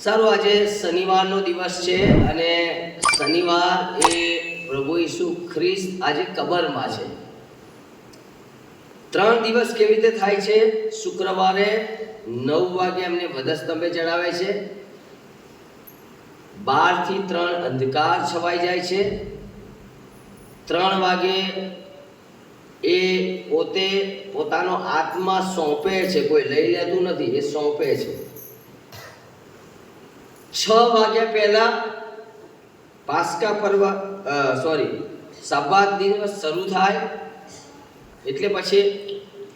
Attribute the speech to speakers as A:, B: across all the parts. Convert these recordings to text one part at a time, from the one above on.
A: સારું, આજે શનિવારનો દિવસ છે અને શનિવાર એ પ્રભુ ઈસુ ખ્રિસ્ત આજે કબરમાં છે. 3 દિવસ કેવી રીતે થાય છે? શુક્રવારે 9 વાગે એમને વધસ્તંભે ચડાવે છે. 12 થી 3 અંધકાર છવાઈ જાય છે. 3 વાગે એ પોતે પોતાનો આત્મા સોંપે છે, કોઈ લઈ લેતું નથી, એ સોંપે છે. 6 વાગ્યા પહેલા પાસ્કા પર્વ સબ્બાત દિવસ શરૂ થાય, એટલે પછી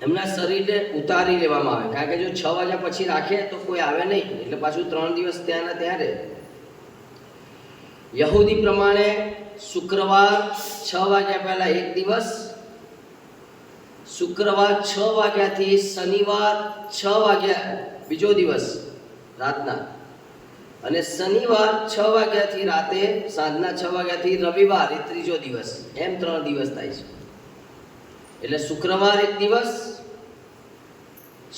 A: એમના શરીરને ઉતારી લેવામાં આવે, કારણ કે જો 6 વાગ્યા પછી રાખે તો કોઈ આવે નહીં, એટલે પાછું 3 દિવસ ત્યાંના ત્યાં રહે. યહૂદી પ્રમાણે શુક્રવાર 6 વાગ્યા પહેલા એક દિવસ, શુક્રવાર 6 વાગ્યાથી શનિવાર 6 વાગ્યા બીજો દિવસ રાતના, અને શનિવાર 6 વાગ્યાથી રાતે સાંજના 6 વાગ્યાથી રવિવાર એ ત્રીજો દિવસ, એમ 3 દિવસ થાય છે. એટલે શુક્રવાર એક દિવસ,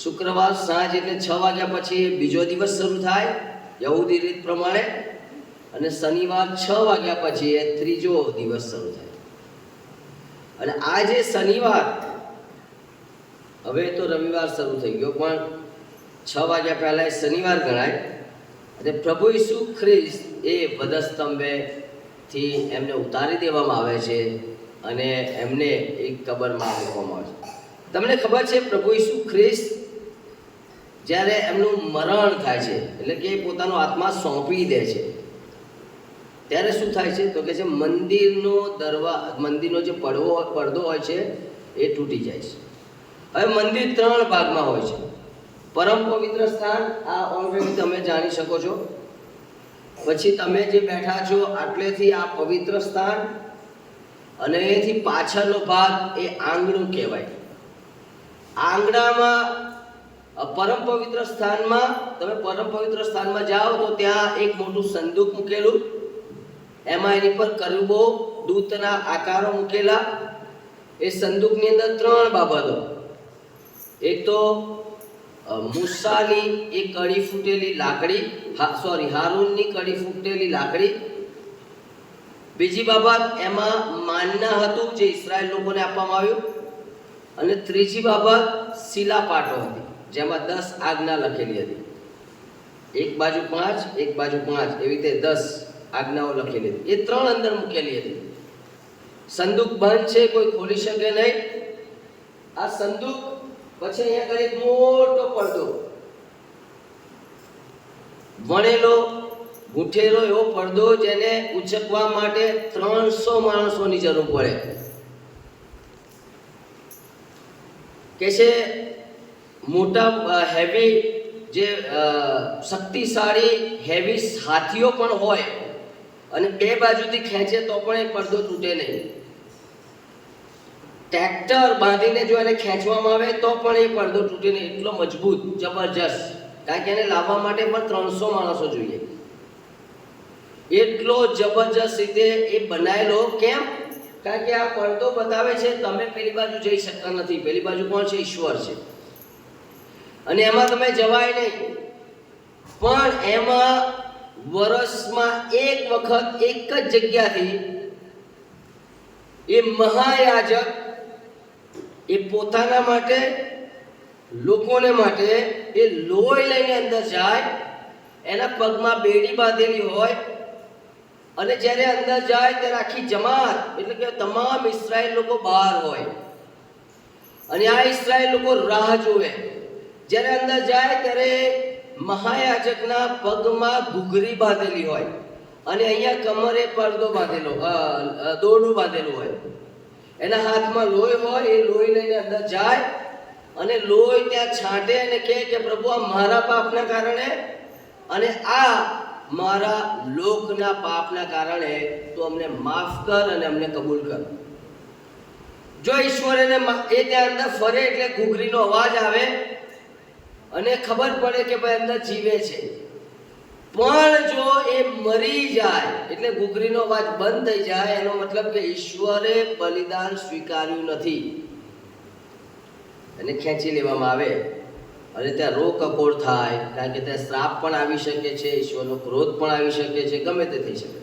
A: શુક્રવાર સાંજ એટલે 6 વાગ્યા પછી બીજો દિવસ શરૂ થાય યહૂદી રીત પ્રમાણે, અને શનિવાર 6 વાગ્યા પછી એ ત્રીજો દિવસ શરૂ થાય. અને આ જે શનિવાર, હવે તો રવિવાર શરૂ થઈ ગયો, પણ 6 વાગ્યા પહેલા એ શનિવાર ગણાય. અને પ્રભુ ઈસુ ખ્રિસ્ત એ વધસ્તંભેથી એમને ઉતારી દેવામાં આવે છે અને એમને એક કબરમાં મૂકવામાં આવે છે. તમને ખબર છે, પ્રભુ ઈસુ ખ્રિસ્ત જ્યારે એમનું મરણ થાય છે, એટલે કે પોતાનો આત્મા સોંપી દે છે, ત્યારે શું થાય છે? તો કે છે મંદિરનો જે પડદો હોય છે એ તૂટી જાય છે. હવે મંદિર 3 ભાગમાં હોય છે. પરમ પવિત્ર સ્થાન, આ ઓલરેડી તમે જાણી શકો છો. પછી તમે જે બેઠા છો આટલેથી આ પવિત્ર સ્થાન, અને એથી પાછળનો ભાગ એ આંગણું કહેવાય. આંગણામાં પરમ પવિત્ર સ્થાનમાં, તમે પરમ પવિત્ર સ્થાનમાં જાઓ તો ત્યાં એક મોટું સંદૂક મૂકેલું, એમાં એની પર કરુબો દૂતના આકારો મૂકેલા. એ સંદૂકની અંદર 3 બાબતો, એક તો મૂસાની એ કડી ફૂટેલી લાકડી, હારૂનની કડી ફૂટેલી લાકડી. બીજી બાબત, એમાં માન્ના હતું જે ઇસરાયેલ લોકોને આપવામાં આવ્યું. અને ત્રીજી બાબત શિલાપાટો હતી, જેમાં 10 આજ્ઞા લખેલી હતી. એક બાજુ 5, એક બાજુ 5, એવી રીતે 10 આજ્ઞાઓ લખેલી હતી. એ 3 અંદર મૂકેલી હતી. સંદૂક બંધ છે, કોઈ ખોલી શકે નહીં. આ સંદૂક પછી અહીંયા કરી મોટો પડદો, વણેલો ગૂંથેલો એવો પડદો, જેને ઉચકવા માટે 300 માણસોની જરૂર પડે. કે છે મોટા હેવી, જે શક્તિશાળી હેવી હાથીઓ પણ હોય, અને 2 બાજુથી ખેંચે તો પણ એ પડદો તૂટે નહીં. ટ્રેક્ટર બાંધીને જો એને ખેંચવામાં આવે તો પણ એ પડદો તૂટે નહીં, એટલો મજબૂત, જબરજસ્ત. કારણ કે એને લાવવા માટે પણ 300 માણસો જોઈએ. એટલો જબરજસ્ત રીતે એ બનાવેલો. કેમ? કારણ કે આ પડદો બતાવે છે તમે પેલી બાજુ જઈ શકતા નથી. પેલી બાજુ કોણ છે? ઈશ્વર છે, અને એમાં તમે જવાય નહીં. પણ એમાં વર્ષમાં એક વખત એક જ જગ્યાથી એ મહાયાજક એ પોતાના માટે, લોકોને માટે એ લોહી લઈને અંદર જાય. એના પગમાં બેડી બાંધેલી હોય, અને જ્યારે અંદર જાય ત્યારે આખી જમાત, એટલે કે તમામ ઇસરાયેલ લોકો બહાર હોય, અને આ ઇસરાયેલ લોકો રાહ જોવે. જ્યારે અંદર જાય ત્યારે મહાયાજકના પગમાં ઘૂઘરી બાંધેલી હોય, અને અહીંયા કમરે પડદો બાંધેલો, દોરડું બાંધેલું હોય. એના હાથમાં લોહી હોય, એ લોહી લઈને અંદર જાય, અને લોહી ત્યાં છાંટે અને કહે કે પ્રભુ, આ મારા પાપના કારણે અને આ મારા લોકના પાપના કારણે તું અમને માફ કર અને અમને કબૂલ કર. જો ઈશ્વર એને એ ત્યાં અંદર ફરે એટલે ઘૂઘરીનો અવાજ આવે અને ખબર પડે કે ભાઈ અંદર જીવે છે. પણ જો એ મરી જાય એટલે ઘૂઘરીનો અવાજ બંધ થઈ જાય, એનો મતલબ કે ઈશ્વરે બલિદાન સ્વીકાર્યું નથી, એને ખેંચી લેવામાં આવે અને ત્યાં રોગ કપોળ થાય, કારણ કે ત્યાં શ્રાપ પણ આવી શકે છે, ઈશ્વરનો ક્રોધ પણ આવી શકે છે, ગમે તે થઈ શકે.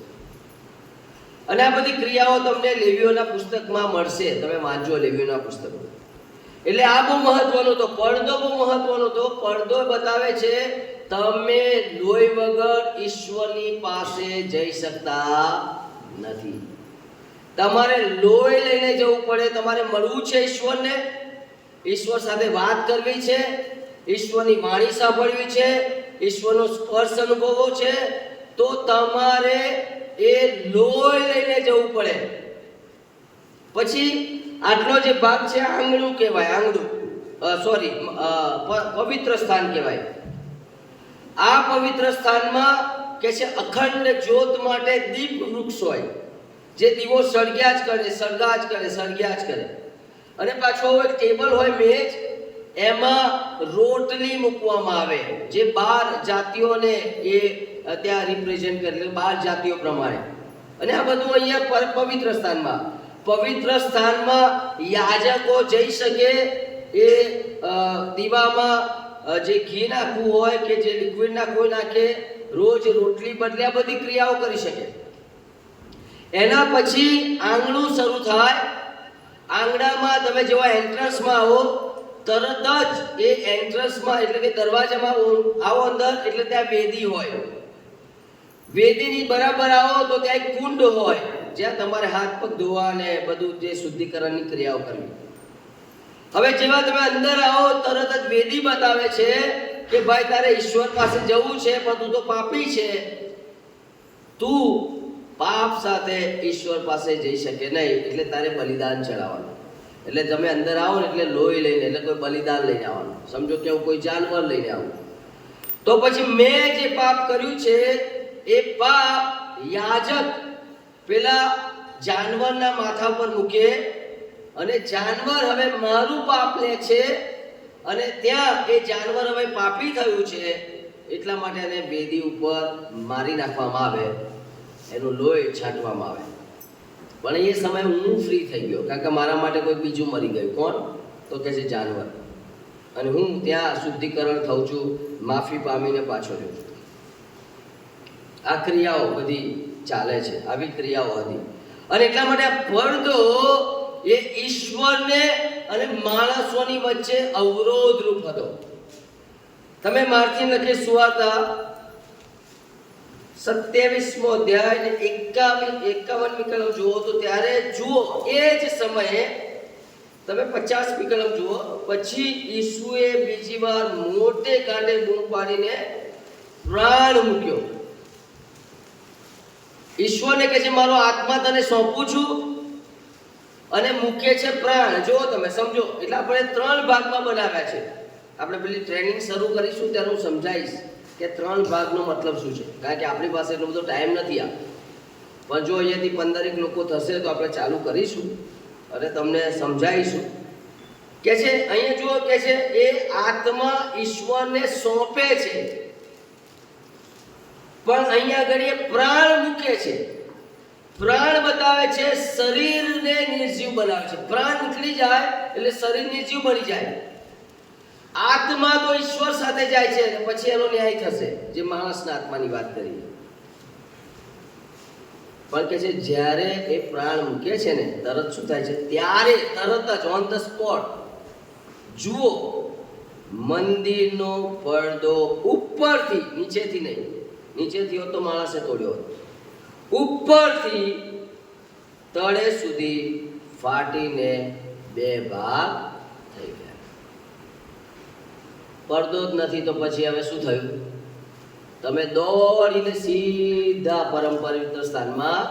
A: અને આ બધી ક્રિયાઓ તમને લેવીઓના પુસ્તકમાં મળશે, તમે વાંચો લેવીઓના પુસ્તકમાં. એટલે આ બહુ મહત્વનું, તો પડદો બહુ મહત્વનો. તો પડદો બતાવે છે તમે લોહી વગર ઈશ્વરની પાસે જઈ શકતા નથી. તમારે લોહી લઈને જવું પડે, તમારે મળવું છે ઈશ્વરને, ઈશ્વર સાથે વાત કરવી છે, ઈશ્વરની વાણી સાંભળવી છે, ઈશ્વરનો સ્પર્શ અનુભવવો છે, તો તમારે એ લોહી લઈને જવું પડે. પછી આટલો જે ભાગ છે આંગણું કહેવાય, આંગણું પવિત્ર સ્થાન કહેવાય. આ પવિત્ર સ્થાનમાં કે છે અખંડ જ્યોત માટે દીપ વૃક્ષ હોય, જે દીવો સળગ્યા જ કરે. અને પાછો એક ટેબલ હોય, મેજ, એમાં રોટલી મૂકવામાં આવે, જે 12 જાતિઓને એ ત્યાં રિપ્રેઝેન્ટ કરે, 12 જાતિઓ પ્રમાણે. અને આ બધું અહીંયા પવિત્ર સ્થાનમાં યાજકો જઈ શકે, એ દીવામાં જે ઘી નાખવું હોય કે જે લિક્વિડ નાખવું નાખે, રોજ રોટલી બદલે આ બધી ક્રિયાઓ કરી શકે. એના પછી આંગણું શરૂ થાય. આંગણામાં તમે જેવા એન્ટ્રન્સમાં આવો, તરત જ એ એન્ટ્રન્સમાં એટલે કે દરવાજામાં આવો અંદર, એટલે ત્યાં વેદી હોય. વેદીની બરાબર આવો તો ત્યાં એક કુંડ હોય, જ્યાં તમારે હાથ પગ ધોવા અને બધું જે શુદ્ધિકરણની ક્રિયાઓ કરવી. હવે જેવા તમે અંદર આવો, તરત જ વેદી બતાવે છે કે ભાઈ તારે ઈશ્વર પાસે જવું છે, પણ તું તો પાપી છે, તું પાપ સાથે ઈશ્વર પાસે જઈ શકે નહીં, એટલે તારે બલિદાન ચડાવવાનું. એટલે તમે અંદર આવો ને એટલે લોહી લઈને, એટલે કોઈ બલિદાન લઈને આવવાનું. સમજો કે કોઈ જાનવર લઈને આવું. તો પછી મેં જે પાપ કર્યું છે એ પાપ યાજક પેલા જાનવરના માથા પર મૂકે, અને જાનવર હવે મારું પાપ લે છે, અને ત્યાં એ જાનવર હવે પાપી થયું છે, એટલા માટે એને વેદી ઉપર મારી નાખવામાં આવે, એનું લોહી છાંટવામાં આવે. પણ એ સમયે હું ફ્રી થઈ ગયો, કારણ કે મારા માટે કોઈ બીજું મરી ગયું. કોણ? તો કે છે જાનવર. અને હું ત્યાં શુદ્ધિકરણ થઉં છું, માફી પામીને પાછો રહ્યો છું. આ ક્રિયાઓ બધી ચાલે છે, આવી ક્રિયાઓ હતી. અને એટલા માટે આ પડદો એ ઈશ્વરને અને માણસોની વચ્ચે અવરોધરૂપ હતો. તમે માર્થિન લખી સુવાર્તા 27મો અધ્યાય 51મી કલમ જુઓ, તો ત્યારે જુઓ એ જ સમયે તમે 50મી કલમ જુઓ. પછી ઈસુએ બીજી વાર મોટે કાંડે બૂમ પાડીને પ્રાણ મૂક્યો. ઈશ્વરને કહે છે મારો આત્મા તને સોંપું છું, અને મૂકે છે પ્રાણ. જો તમે સમજો, એટલે આપણે 3 ભાગમાં બનાવ્યા છે. આપણે પેલી ટ્રેનિંગ શરૂ કરીશું ત્યારે હું સમજાવીશ કે 3 ભાગનો મતલબ શું છે, કારણ કે આપણી પાસે એટલો બધો ટાઈમ નથી. પણ જો અહીંયાથી 15 લોકો થશે તો આપણે ચાલુ કરીશું અને તમને સમજાવીશું. કે છે અહીંયા જુઓ, કે છે એ આત્મા ઈશ્વરને સોંપે છે, પણ અહીંયા આગળ એ પ્રાણ મૂકે છે. પ્રાણ બતાવે છે શરીરને નિર્જીવ બનાવે છે. પ્રાણ નીકળી જાય એટલે શરીર નિર્જીવ બની જાય. આત્મા તો ઈશ્વર સાથે જાય છે, અને પછી એનો ન્યાય થશે, જે માણસના આત્માની વાત કરી. પણ કે છે જ્યારે એ પ્રાણ મૂકે છે ને, તરત શું થાય છે? ત્યારે તરત જ ઓન ધ સ્પોટ જુઓ, મંદિરનો પડદો ઉપરથી, નીચેથી નહીં, નીચેથી હોત તો માણસે તોડ્યો હોત, ઉપરથી તળે સુધી ફાટીને 2 ભાગ થઈ ગયા. પડદો જ નથી તો પછી હવે શું થયું? તમે દોડીને સીધા પરમ પવિત્ર સ્થાનમાં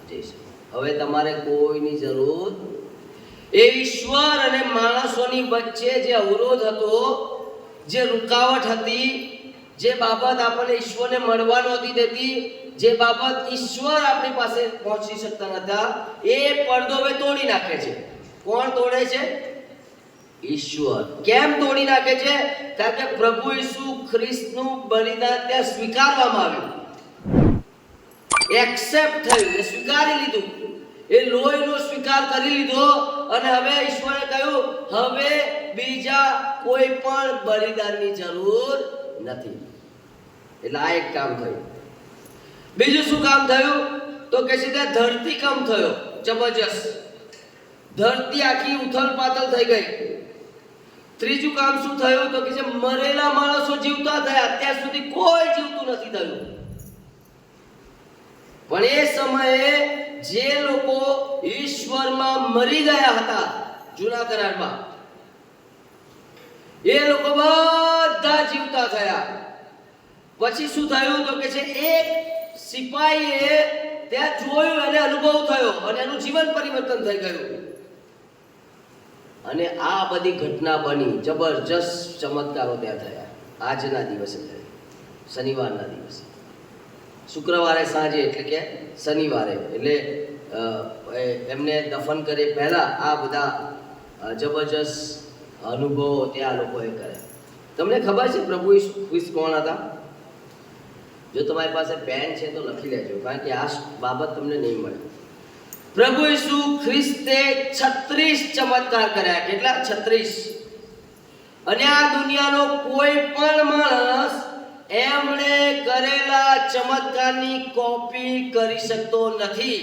A: જઈ શકો. હવે તમારે કોઈની જરૂર. એ ઈશ્વર અને માણસોની વચ્ચે જે અવરોધ હતો, જે રૂકાવટ હતી, જે બાબત આપણને ઈશ્વરને મળવા નહોતી દેતી, જે બાબત ઈશ્વર આપણી પાસે પહોંચી શકતા નતા, એ પડદો હવે તોડી નાખે છે. કોણ તોડે છે? ઈશ્વર. કેમ તોડી નાખે છે? કારણ કે પ્રભુ ઈસુ ખ્રિસ્તનું બલિદાન ત્યાં સ્વીકારવામાં આવ્યું, એક્સેપ્ટ થયું, સ્વીકારી લીધું. એ લોહીનો સ્વીકાર કરી લીધો અને હવે ઈશ્વરે કહ્યું હવે બીજા કોઈ પણ બલિદાનની જરૂર નથી. એટલે આ એક કામ થયું. બીજું શું કામ થયું તો કે છે કે ધરતીકંપ થયો જબરજસ્ત. ધરતી આખી ઉથલ પાથલ થઈ ગઈ. ત્રીજું કામ શું થયું તો કે છે મરેલા માણસો જીવતા થયા. અત્યાર સુધી કોઈ જીવતું નથી થયું. પણ એ સમયે જે લોકો ઈશ્વરમાં મરી ગયા હતા જૂના કરારમાં, એ લોકો બધા જીવતા થયા. પછી શું થયું તો કે છે એક સિપાહીએ ત્યાં જોયું, એને અનુભવ થયો અને એનું જીવન પરિવર્તન થઈ ગયું. અને આ બધી ઘટના બની, જબરજસ્ત ચમત્કારો ત્યાં થયા. આજના દિવસે થયા, શનિવારના દિવસે, શુક્રવારે સાંજે એટલે કે શનિવારે, એટલે એમને દફન કરે પહેલા આ બધા જબરજસ્ત અનુભવો ત્યાં લોકોએ કર્યા. તમને ખબર છે પ્રભુ ઈસુ ખ્રિસ્ત કોણ હતા? જો તમારી પાસે પેન છે તો લખી લેજો, કારણ કે આ બાબત તમને નહીં મળે. પ્રભુ ઈસુ ખ્રિસ્તે 36 ચમત્કાર કર્યા. કેટલા? 36. અને આ દુનિયાનો કોઈ પણ માણસ એમણે કરેલા ચમત્કારની કોપી કરી શકતો નથી.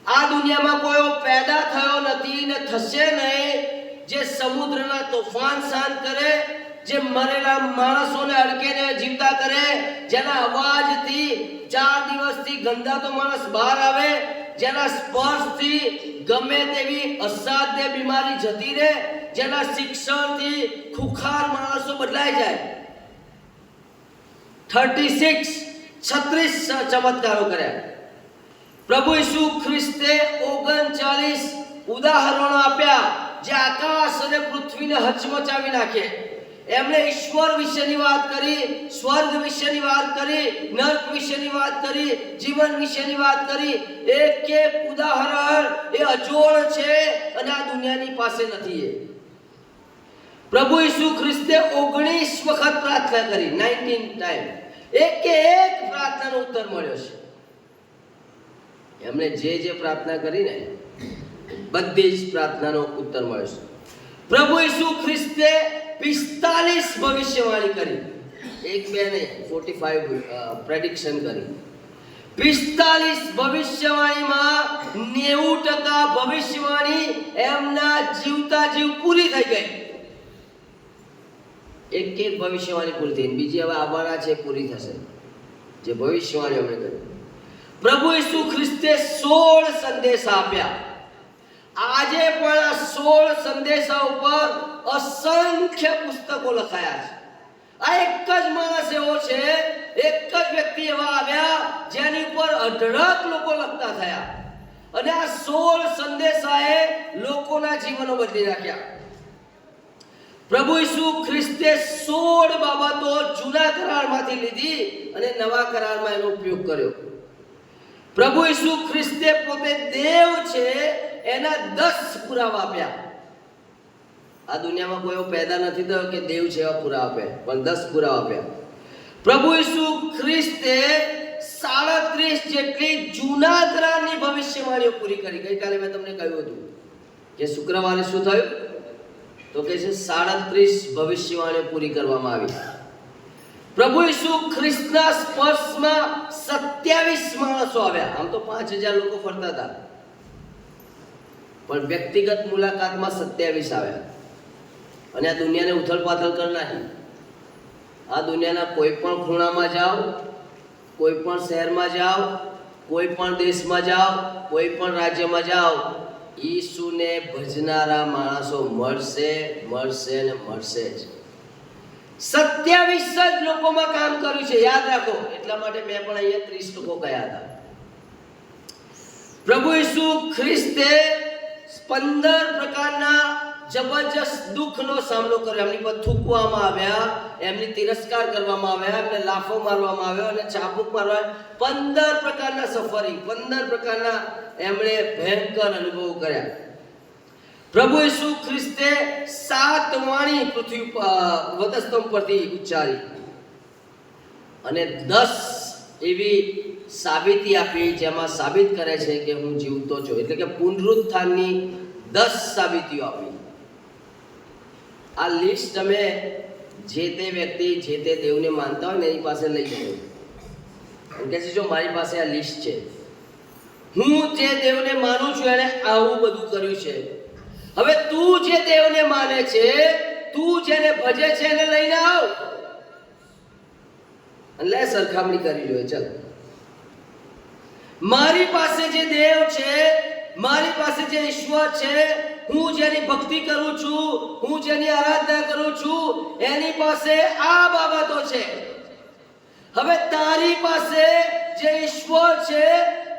A: આ દુનિયામાં કોઈ પેદા થયો નથી ને થશે નહીં જે સમુદ્રના તોફાન શાંત કરે, જે મરેલા માણસોને અડકેને જીવતા કરે, જેના અવાજથી 4 દિવસથી ગંધાતો માણસ બહાર આવે, જેના સ્પર્શથી ગમે તેવી અસાધ્ય બીમારી જતી રહે, જેના શિક્ષણથી ખુખાર માણસો બદલાઈ જાય. 36 ચમત્કારો કર્યા. પ્રભુ ઈસુ ખ્રિસ્તે 39 ઉદાહરણો આપ્યા જે આકાશ અને પૃથ્વીને હચમચાવી નાખે. એમણે ઈશ્વર વિશેની વાત કરી, સ્વર્ગ વિશેની વાત કરી, નર્ક વિશેની વાત કરી, જીવન વિશેની વાત કરી. એક એક ઉદાહરણ એ અજોડ છે અને આ દુનિયાની પાસે નથી. પ્રભુ ઈસુ ખ્રિસ્તે 19 વખત પ્રાર્થના કરી, 19 ટાઈમ. એક પ્રાર્થનાનો ઉત્તર મળ્યો છે. એમણે જે પ્રાર્થના કરી ને બધી જ પ્રાર્થનાનો ઉત્તર મળ્યો છે. પ્રભુ ઈસુ ખ્રિસ્તે 45 ભવિષ્યવાણી કરી, એક બે નહીં, 45 પ્રેડિક્શન કરી. 45 ભવિષ્યવાણીમાં 90% ભવિષ્યવાણી એમના જીવતા જીવ પૂરી થઈ ગઈ. એક ભવિષ્યવાણી પૂરી થઈ, બીજી હવે આવવાના છે પૂરી થશે, જે ભવિષ્યવાણી એમણે કરી. પ્રભુ ઈસુ ખ્રિસ્તે 16 સંદેશા આપ્યા. આજે પણ આ 16 સંદેશા ઉપર અસંખ્ય પુસ્તકો લખાયા છે. આ એક જ માણસ એવો છે, એક જ વ્યક્તિ એવા આવ્યા જેની ઉપર અઢળક લોકો લખતા થયા. અને આ 16 સંદેશાએ લોકોના જીવનો બદલી નાખ્યા. પ્રભુ ઈસુ ખ્રિસ્તે 16 બાબતો જૂના કરારમાંથી લીધી અને નવા કરારમાં એનો ઉપયોગ કર્યો. પ્રભુ ઈસુ ખ્રિસ્તે પોતે દેવ છે એના 10 પુરાવા આપ્યા. આ દુનિયામાં કોઈ પેદા નથી થયો કે દેવ છે એવા પુરાવા આપ્યા, પણ 10 પુરાવા આપ્યા. પ્રભુ ઈસુ ખ્રિસ્તે 37 જેટલી જૂના કરારની ભવિષ્યવાણીઓ પૂરી કરી. ગઈકાલે મેં તમને કહ્યું હતું કે શુક્રવારે શું થયું તો કે છે 37 ભવિષ્યવાણીઓ પૂરી કરવામાં આવી. પ્રભુ ઈસુ ખ્રિસ્તના સ્પર્શમાં 27 માણસો આવ્યા. આમ તો 5000 લોકો ફરતા હતા, પણ વ્યક્તિગત મુલાકાતમાં 27 આવ્યા અને આ દુનિયાને ઉથલપાથલ કરી નાખી. આ દુનિયાના કોઈ પણ ખૂણામાં જાઓ, કોઈ પણ શહેરમાં જાઓ, કોઈ પણ દેશમાં જાઓ, કોઈ પણ રાજ્યમાં જાઓ, ઈસુને ભજનારા માણસો મળશે ને મળશે જ. 27 જ લોકોમાં કામ કર્યું છે, યાદ રાખો. એટલા માટે મેં પણ અહીંયા 30 લોકો ગયા હતા. પ્રભુ ઈસુ ખ્રિસ્તે 15 પ્રકારના જબરજસ્ત દુઃખનો સામનો કર્યો. એમની પર થૂકવામાં આવ્યા, એમની તિરસ્કાર કરવામાં આવ્યા, એમને લાફો મારવામાં આવ્યો અને ચાબુક મારવા. 15 પ્રકારના સફરિંગ, 15 પ્રકારના એમણે ભયંકર અનુભવ કર્યા. પ્રભુ ઈસુ ખ્રિસ્તે 7 વાણી પૃથ્વી વધસ્તંભ પરથી ઉચ્ચારી અને 10 એવી સાબિતી આપી, જેમાં સાબિત કરે છે કે હું જીવતો છું, એટલે કે પુનરુત્થાનની 10 સાબિતીઓ આપી. આ લિસ્ટ તમે જે તે વ્યક્તિ જે તે દેવને માનતા હોય ને એની પાસે લઈ જાઓ. એમ કે છે જો મારી પાસે આ લિસ્ટ છે, હું જે દેવને માનું છું એને આવું બધું કર્યું છે. હવે તું જે દેવને માને છે, તું જેને ભજે છે એને લઈને આવ અને સરખામણી કરી જોઈએ. ચાલ, મારી પાસે જે દેવ છે, મારી પાસે જે ઈશ્વર છે, હું જેની ભક્તિ કરું છું, હું જેની આરાધના કરું છું, એની પાસે આ બાબતો છે. હવે તારી પાસે જે ઈશ્વર છે,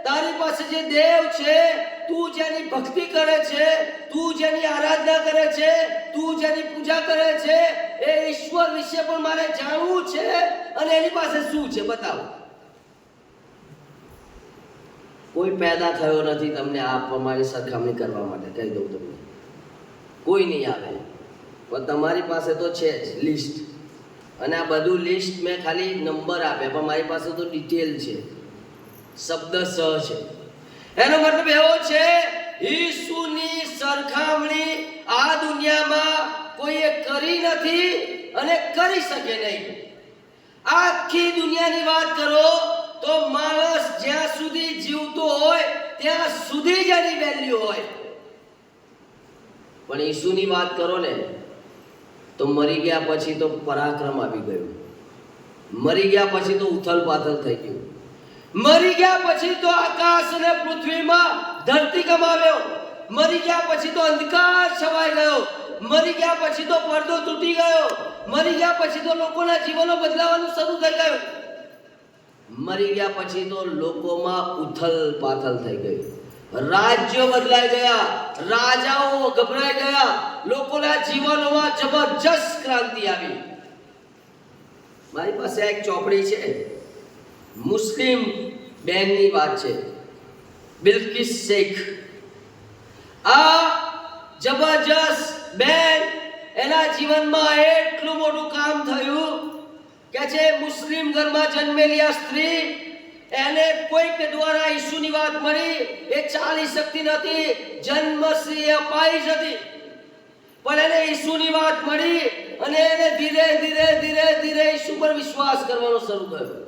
A: તારી પાસે જે દેવ છે, તું જેની ભક્તિ કરે છે, તું જેની આરાધના કરે છે, તું જેની પૂજા કરે છે, એ ઈશ્વર વિશે પણ મારે જાણવું છે. અને એની પાસે શું છે બતાવો. કોઈ પેદા થયો નથી તમને આ પ્રમાણે સરખામણી કરવા માટે. કહી દઉં તમને, કોઈ નહીં આવે, પણ તમારી પાસે તો છે જ લિસ્ટ. અને આ બધું લિસ્ટ મેં ખાલી નંબર આપ્યા, પણ મારી પાસે તો ડિટેલ છે, શબ્દશ છે. એનો મતલબ એવો છે, ઈસુની સરખામણી આ દુનિયામાં કોઈએ કરી નથી અને કરી શકે નહીં. આખી દુનિયાની વાત કરો તો માણસ જ્યાં સુધી જીવતો હોય ત્યાં સુધી જ એની વેલ્યુ હોય. પણ ઈસુની વાત કરો ને તો મરી ગયા પછી તો પરાક્રમ આવી ગયું, મરી ગયા પછી તો ઉથલ પાથલ થઈ ગયું, મરી ગયા પછી તો આકાશ અને પૃથ્વીમાં ધરતી કમાવ્યો, મરી ગયા પછી તો અંધકાર છવાઈ ગયો, મરી ગયા પછી તો પડદો તૂટી ગયો, મરી ગયા પછી તો લોકોના જીવનો બદલાવાનું શરૂ થઈ ગયું, મરી ગયા પછી તો લોકોમાં ઉથલ પાથલ થઈ ગઈ, રાજ્યો બદલાઈ ગયા, રાજાઓ ગભરાઈ ગયા, લોકોના જીવનોમાં જબરજસ્ત ક્રાંતિ આવી. મારી પાસે એક ચોપડી છે, મુસ્લિમ બેનની વાત છે, બિલ્કિસ શેખ. આ જબરજસ્ત બેન, એના જીવનમાં એટલું મોટું કામ થયું કે જે મુસ્લિમ ઘરમાં જન્મેલી આ સ્ત્રી, એને કોઈક દ્વારા ઈસુની વાત મળી, એ ચાલી શકતી નથી, જન્મશ્રી અપાઈ જતી, પણ એને ઈસુની વાત મળી અને એને ધીરે ધીરે ધીરે ધીરે ઈસુ પર વિશ્વાસ કરવાનો શરૂ કર્યો.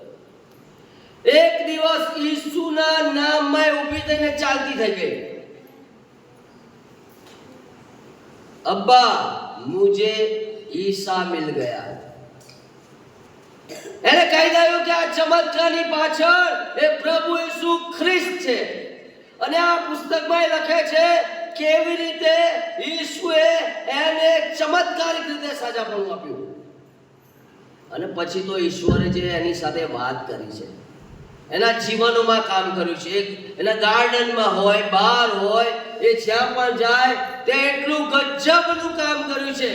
A: એક દિવસ ઈસુના નામમાં ઊભી થઈને ચાલતી થઈ ગઈ. અબ્બા મુझे ईसा मिल गया. એને કહી દઉં કે આ ચમત્કારની પાછળ એ પ્રભુ ઈસુ ખ્રિસ્ત છે. અને આ પુસ્તકમાં લખે છે કેવી રીતે ઈસુએ એને ચમત્કારિક રીતે સાજાપણું આપ્યું. અને પછી તો ઈશ્વરે જે એની સાથે વાત કરી છે, એના જીવનોમાં કામ કર્યું છે, એના ગાર્ડનમાં હોય, બહાર હોય, એ જ્યાં પણ જાય તે એટલું ગજબનું કામ કર્યું છે.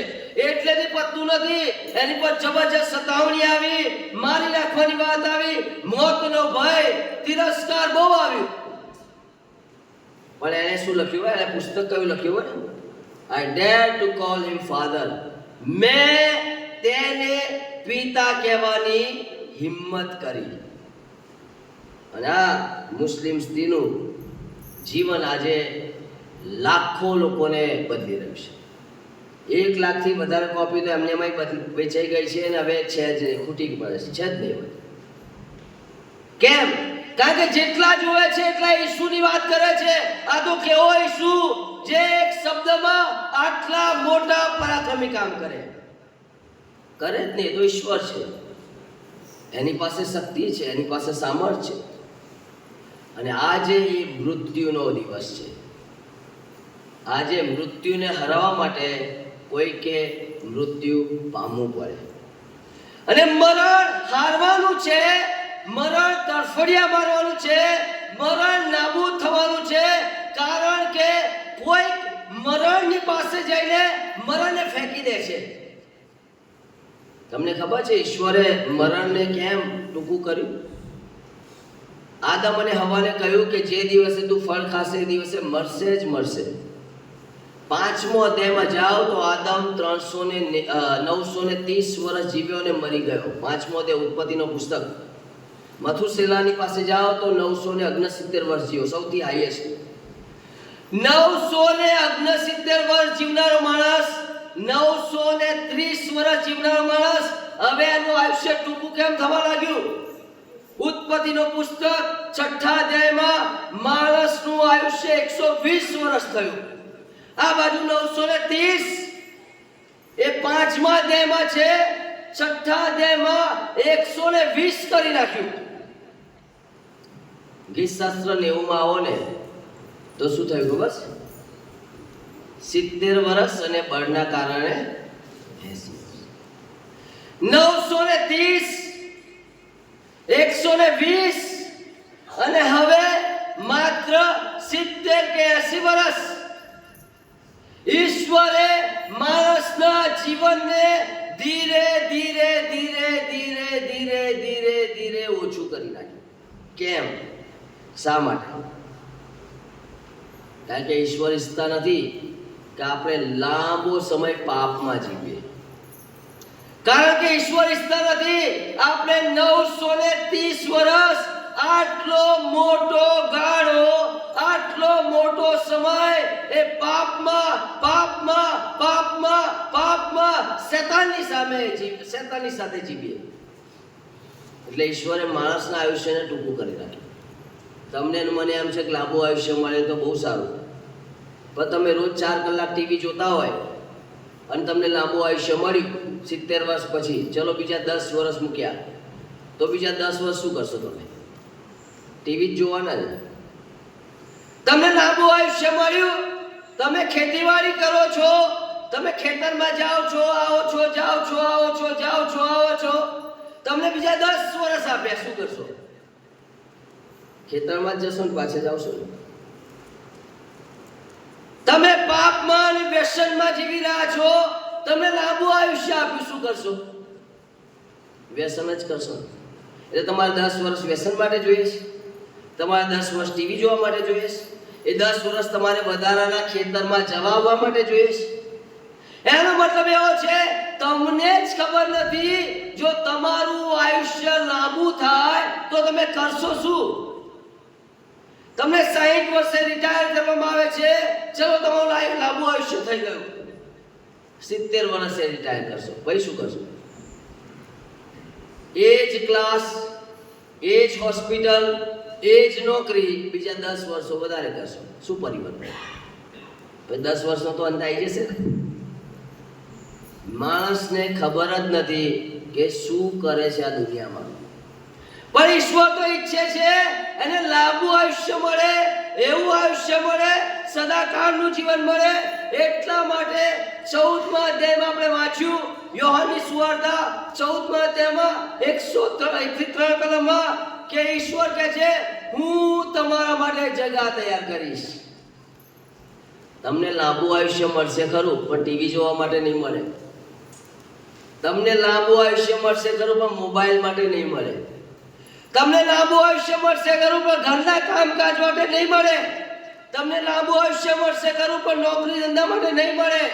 A: એટલેથી પતતું નથી, એની પર જબરજસ્ત સતાવણી આવી, મારી નાખવાની વાત આવી, મોતનો ભય, તિરસ્કાર બહુ આવ્યું. પણ એને શું લખ્યું હોય, એને પુસ્તક કયું લખ્યું હોય, I dare to call him father. મેં તેને પિતા કહેવાની હિંમત કરી. અને આ મુસ્લિમ સ્ત્રીનું જીવન આજે લાખો લોકોને બદલી રહ્યું છે. 1 લાખથી વધારે કોપી તો એમને વેચાઈ ગઈ છે, અને હવે છે જ નહીં, ખૂટી પડે છે જ નહીં. કેમ? કારણ કે જેટલા જોવે છે એટલા ઈસુની વાત કરે છે. આ તો કેવો ઈસુ જે એક શબ્દમાં આટલા મોટા પરાક્રમી કામ કરે જ નહીં. તો ઈશ્વર છે, એની પાસે શક્તિ છે, એની પાસે સામર્થ્ય છે. અને આજે એ મૃત્યુનો દિવસ છે. આજે મૃત્યુને હરાવવા માટે કોઈકે મૃત્યુ પામવું પડે, અને મરણ હારવાનું છે, મરણ તરફડિયા મારવાનું છે, મરણ નાબૂદ થવાનું છે. કારણ કે કોઈક મરણની પાસે જઈને મરણને ફેંકી દે છે. તમને ખબર છે ઈશ્વરે મરણને કેમ ટૂંકું કર્યું? આદમ અને હવાને કહ્યું કે જે દિવસે તું ફળ ખાશે એ દિવસે મરશે જ મરશે. 5મો અધ્યાયમાં જાઓ તો આદમ 930 વર્ષ જીવ્યો અને મરી ગયો. 5મો અધ્યાય ઉત્પત્તિનો પુસ્તક. મથુસેલાની પાસે જાઓ તો 969 વર્ષ જીવો, સૌથી હાઈએસ્ટ. 969 વર્ષ જીવનારો માણસ, 930 વર્ષ જીવનારો માણસ, હવે એનું આયુષ્ય ટૂંકું કેમ થવા લાગ્યું? ઉત્પત્તિનો પુસ્તક 6થા અધ્યાયમાં માણસનું આયુષ્ય 120 વર્ષ થયું. આ બાજુ 930 એ 5મા અધ્યાયમાં છે, 6થા અધ્યાયમાં 120 કરી નાખ્યું. ગીતશાસ્ત્ર 90માં આવો ને તો શું થયું ખબર છે? 70 વર્ષ અને બળના કારણે 930 120 અને હવે માત્ર 70 કે 80 વર્ષ. ઈશ્વરે માણસના જીવનને ધીરે ધીરે ધીરે ધીરે ધીરે ધીરે ધીરે ઓછું કરી નાખ્યું. કેમ? શા માટે? કારણ કે ઈશ્વર ઈચ્છતા નથી કે આપણે લાંબો સમય પાપમાં જીવીએ. કારણ કે ઈશ્વર ઈચ્છતા નથી આપણે 930 વર્ષ આટલો મોટો ગાળો, આટલો મોટો સમય એ પાપમાં પાપમાં પાપમાં પાપમાં શેતાનની સાથે જીવીએ. એટલે ઈશ્વરે માણસના આયુષ્યને ટૂંકું કરી નાખ્યું. તમને મને એમ છે કે લાંબુ આયુષ્ય મળે તો બહુ સારું, પણ તમે રોજ 4 કલાક ટીવી જોતા હોય અને તમને લાંબુ આયુષ્ય મળ્યું 70 વર્ષ પછી, ચલો બીજા 10 વર્ષ મૂક્યા, તો બીજા 10 વર્ષ શું કરશો? તમે ટીવી જ જોવાના જ. તમને લાંબુ આયુષ્ય મળ્યું, તમે ખેતીવાડી કરો છો, તમે ખેતરમાં જાઓ છો, આવો છો, જાઓ છો, આવો છો, જાઓ છો, આવો છો, તમને બીજા 10 વર્ષ આપ્યા, શું કરશો? ખેતરમાં જ જશો ને પાછા જાવશો. તમે પાપમાં અને વ્યસનમાં જીવી રહ્યા છો, તમને લાંબુ આયુષ્ય આપ્યું, શું કરશો? વ્યસન જ કરશો. એટલે તમારે 10 વર્ષ વ્યસન માટે જોઈએ છે, તમારે 10 વર્ષ ટીવી જોવા માટે જોઈએ છે, એ 10 વર્ષ તમારે વધારાના ખેતરમાં જવા આવવા માટે જોઈએ છે. એનો મતલબ એવો છે તમને જ ખબર નથી જો તમારું આયુષ્ય લાંબુ થાય તો તમે કરશો શું? તમને 60 વર્ષે રિટાયર કરવામાં આવે છે, ચલો તમારું લાંબુ આયુષ્ય થઈ ગયું, 70 વર્ષે રિટાયર કરશો, પછી શું કરશો? એ જ ક્લાસ, એ જ હોસ્પિટલ, એ જ નોકરી બીજા 10 વર્ષો વધારે કરશો, શું પરિવર્તન? પછી 10 વર્ષનો તો અંત આવી જશે ને. માણસને ખબર જ નથી કે શું કરે છે આ દુનિયામાં, પણ ઈશ્વર તો ઈચ્છે છે એને લાંબુ આયુષ્ય મળે, એવું આયુષ્ય મળે, સદાકાળનું જીવન મળે. એટલા માટે 14મા અધ્યાયમાં આપણે વાંચ્યું, યોહાનની સુવાર્તા 14મા અધ્યાયમાં 103 કલમમાં કે ઈશ્વર કહે છે હું તમારા માટે જગા તૈયાર કરીશ. તમને લાંબુ આયુષ્ય મળશે ખરું, પણ ટીવી જોવા માટે નહીં મળે. તમને લાંબુ આયુષ્ય મળશે ખરું, પણ મોબાઈલ માટે નહીં મળે. તમને લાંબુ આયુષ્ય મળશે ખરું, પણ ઘરના કામકાજ માટે નહીં મળે. તમને લાંબુ આયુષ્ય મળશે ખરું, પણ નોકરી ધંધા માટે નહીં મળે.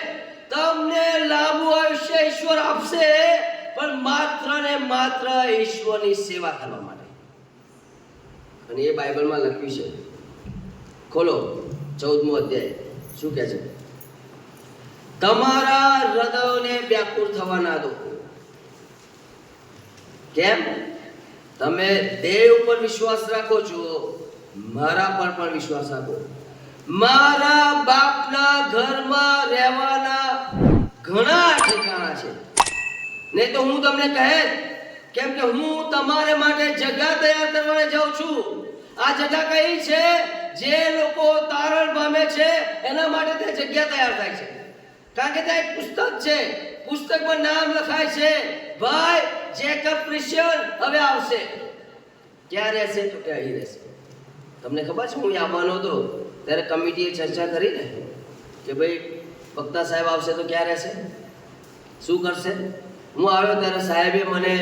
A: તમને લાંબુ આયુષ્ય ઈશ્વર આપશે, પણ માત્ર ને માત્ર ઈશ્વરની સેવા કરવા માટે. અને એ બાઇબલમાં લખ્યું છે. ખોલો 14મો અધ્યાય, શું કહે છે? તમારા હૃદયને વ્યાકુળ થવા ના દો. કેમ? તમે દેવ ઉપર વિશ્વાસ રાખો છો, મારા પર પણ વિશ્વાસ રાખો. મારા બાપના ઘરમાં રહેવાના ઘણા ઠેકાણા છે, નહીં તો હું તમને કહે, કેમ કે હું તમારે માટે જગ્યા તૈયાર કરવાને જાઉં છું. આ જગ્યા કઈ છે? જે લોકો તારણ પામે છે એના માટે તે જગ્યા તૈયાર થાય છે. કારણ કે ત્યાં એક પુસ્તક છે, પુસ્તકમાં નામ લખાય છે ભાઈ જેકબ ક્રિશ્ચિયન હવે આવશે. ક્યાં રહેશે? તો કે અહીં રહેશે. તમને ખબર છે હું આવવાનો હતો ત્યારે કમિટીએ ચર્ચા કરી ને કે ભાઈ વક્તા સાહેબ આવશે તો ક્યાં રહેશે, શું કરશે. હું આવ્યો ત્યારે સાહેબે મને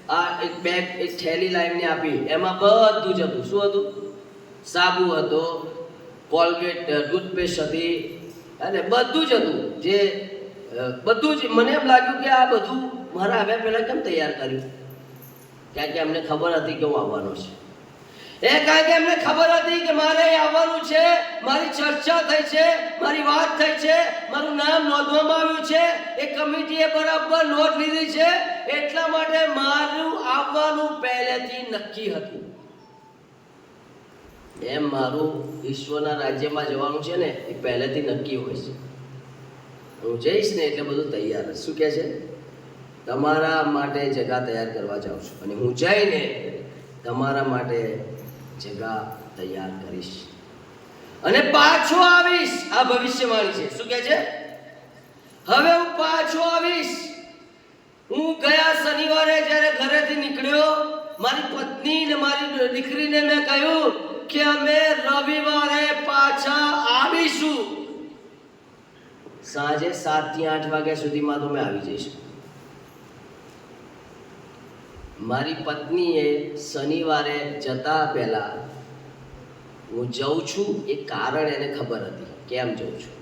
A: આ એક બેગ, એક થેલી લાવીને આપી. એમાં બધું જ હતું. શું હતું? સાબુ હતો, કોલગેટ, ટૂથપેસ્ટ હતી, અને બધું જ હતું. જે બધું જ મને એમ લાગ્યું કે આ બધું મારા આવ્યા પહેલાં કેમ તૈયાર કર્યું. કારણ કે એમને ખબર હતી કે હું આવવાનો છે. કારણ કે એમને ખબર હતી કે મારે આવવાનું છે, મારી ચર્ચા થઈ છે, મારી વાત થઈ છે, મારું નામ નોંધવામાં આવ્યું છે, એ કમિટીએ બરાબર નોંધ લીધી છે, એટલા માટે મારું આવવાનું પહેલેથી નક્કી હતું. એમ મારું ઈશ્વરના રાજ્યમાં જવાનું છે ને એ પહેલેથી નક્કી હોય છે. હું જઈશ ને એટલે બધું તૈયાર. શું કહે છે? તમારા માટે જગા તૈયાર કરવા જાઉં છું, અને હું જઈને તમારા માટે જગા તૈયાર કરીશ અને પાછો આવીશ. આ ભવિષ્યવાણી છે. શું કહે છે? હવે હું પાછો આવીશ. હું ગયા શનિવારે જ્યારે ઘરેથી નીકળ્યો, મારી પત્ની ને મારી દીકરીને મેં કહ્યું કે અમે રવિવારે પાછા આવીશું. સાંજે 7 થી 8 વાગ્યા સુધીમાં તો મેં આવી જઈશું. મારી પત્નીએ શનિવારે જતા પહેલા હું જઉં છું એ કારણ એને ખબર હતી. કેમ જઉં છું,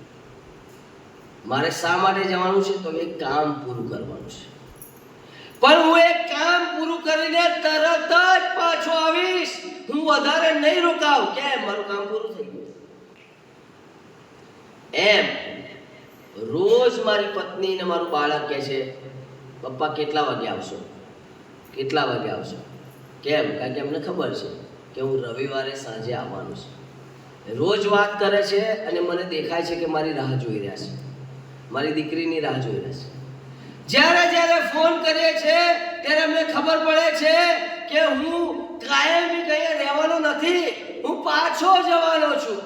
A: મારે શા માટે જવાનું છે? તો એક કામ પૂરું કરવાનું છે. પણ હું એક કામ પૂરું કરીને તરત જ પાછો આવીશ. હું વધારે નહીં રોકાવ. કેમ? મારું કામ પૂરું થઈ ગયું. એમ રોજ મારી પત્ની ને મારું બાળક કહે છે, પપ્પા કેટલા વાગે આવશો? કેટલા વાગે આવશો? કેમ? કારણ કે અમને ખબર છે કે હું રવિવારે સાંજે આવવાનું છે. રોજ વાત કરે છે અને મને દેખાય છે કે મારી રાહ જોઈ રહ્યા છે, મારી દીકરીની રાહ જોઈ રહ્યા છે. જ્યારે જ્યારે ફોન કરીએ છે ત્યારે અમને ખબર પડે છે કે હું કાયમી કहीं રહેવાનો નથી, હું પાછો જવાનો છું.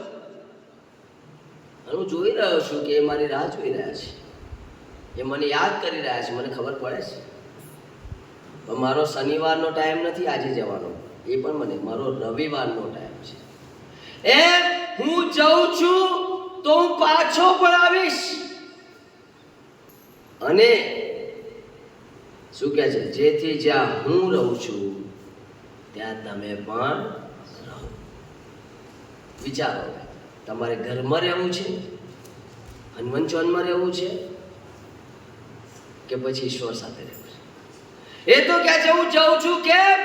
A: હું જોઈ રહ્યો છું કે એ મારી રાહ જોઈ રહ્યા છે, એ મને યાદ કરી રહ્યા છે. મને ખબર પડે છે. પણ મારો શનિવારનો ટાઈમ નથી આજે જવાનો, એ પણ મને મારો રવિવારનો ટાઈમ છે. એમ હું જઉં છું તો હું પાછો પણ આવીશ. અને શું કહે છે? જેથી જ્યાં હું રહું છું ત્યાં તમે પણ રહો. વિચારો, તમારે ઘરમાં રહેવું છે, હનુમંચોનમાં રહેવું છે, કે પછી ઈશ્વર સાથે રહેવું છે? એ તો કહે છે હું જાઉં છું. કેમ?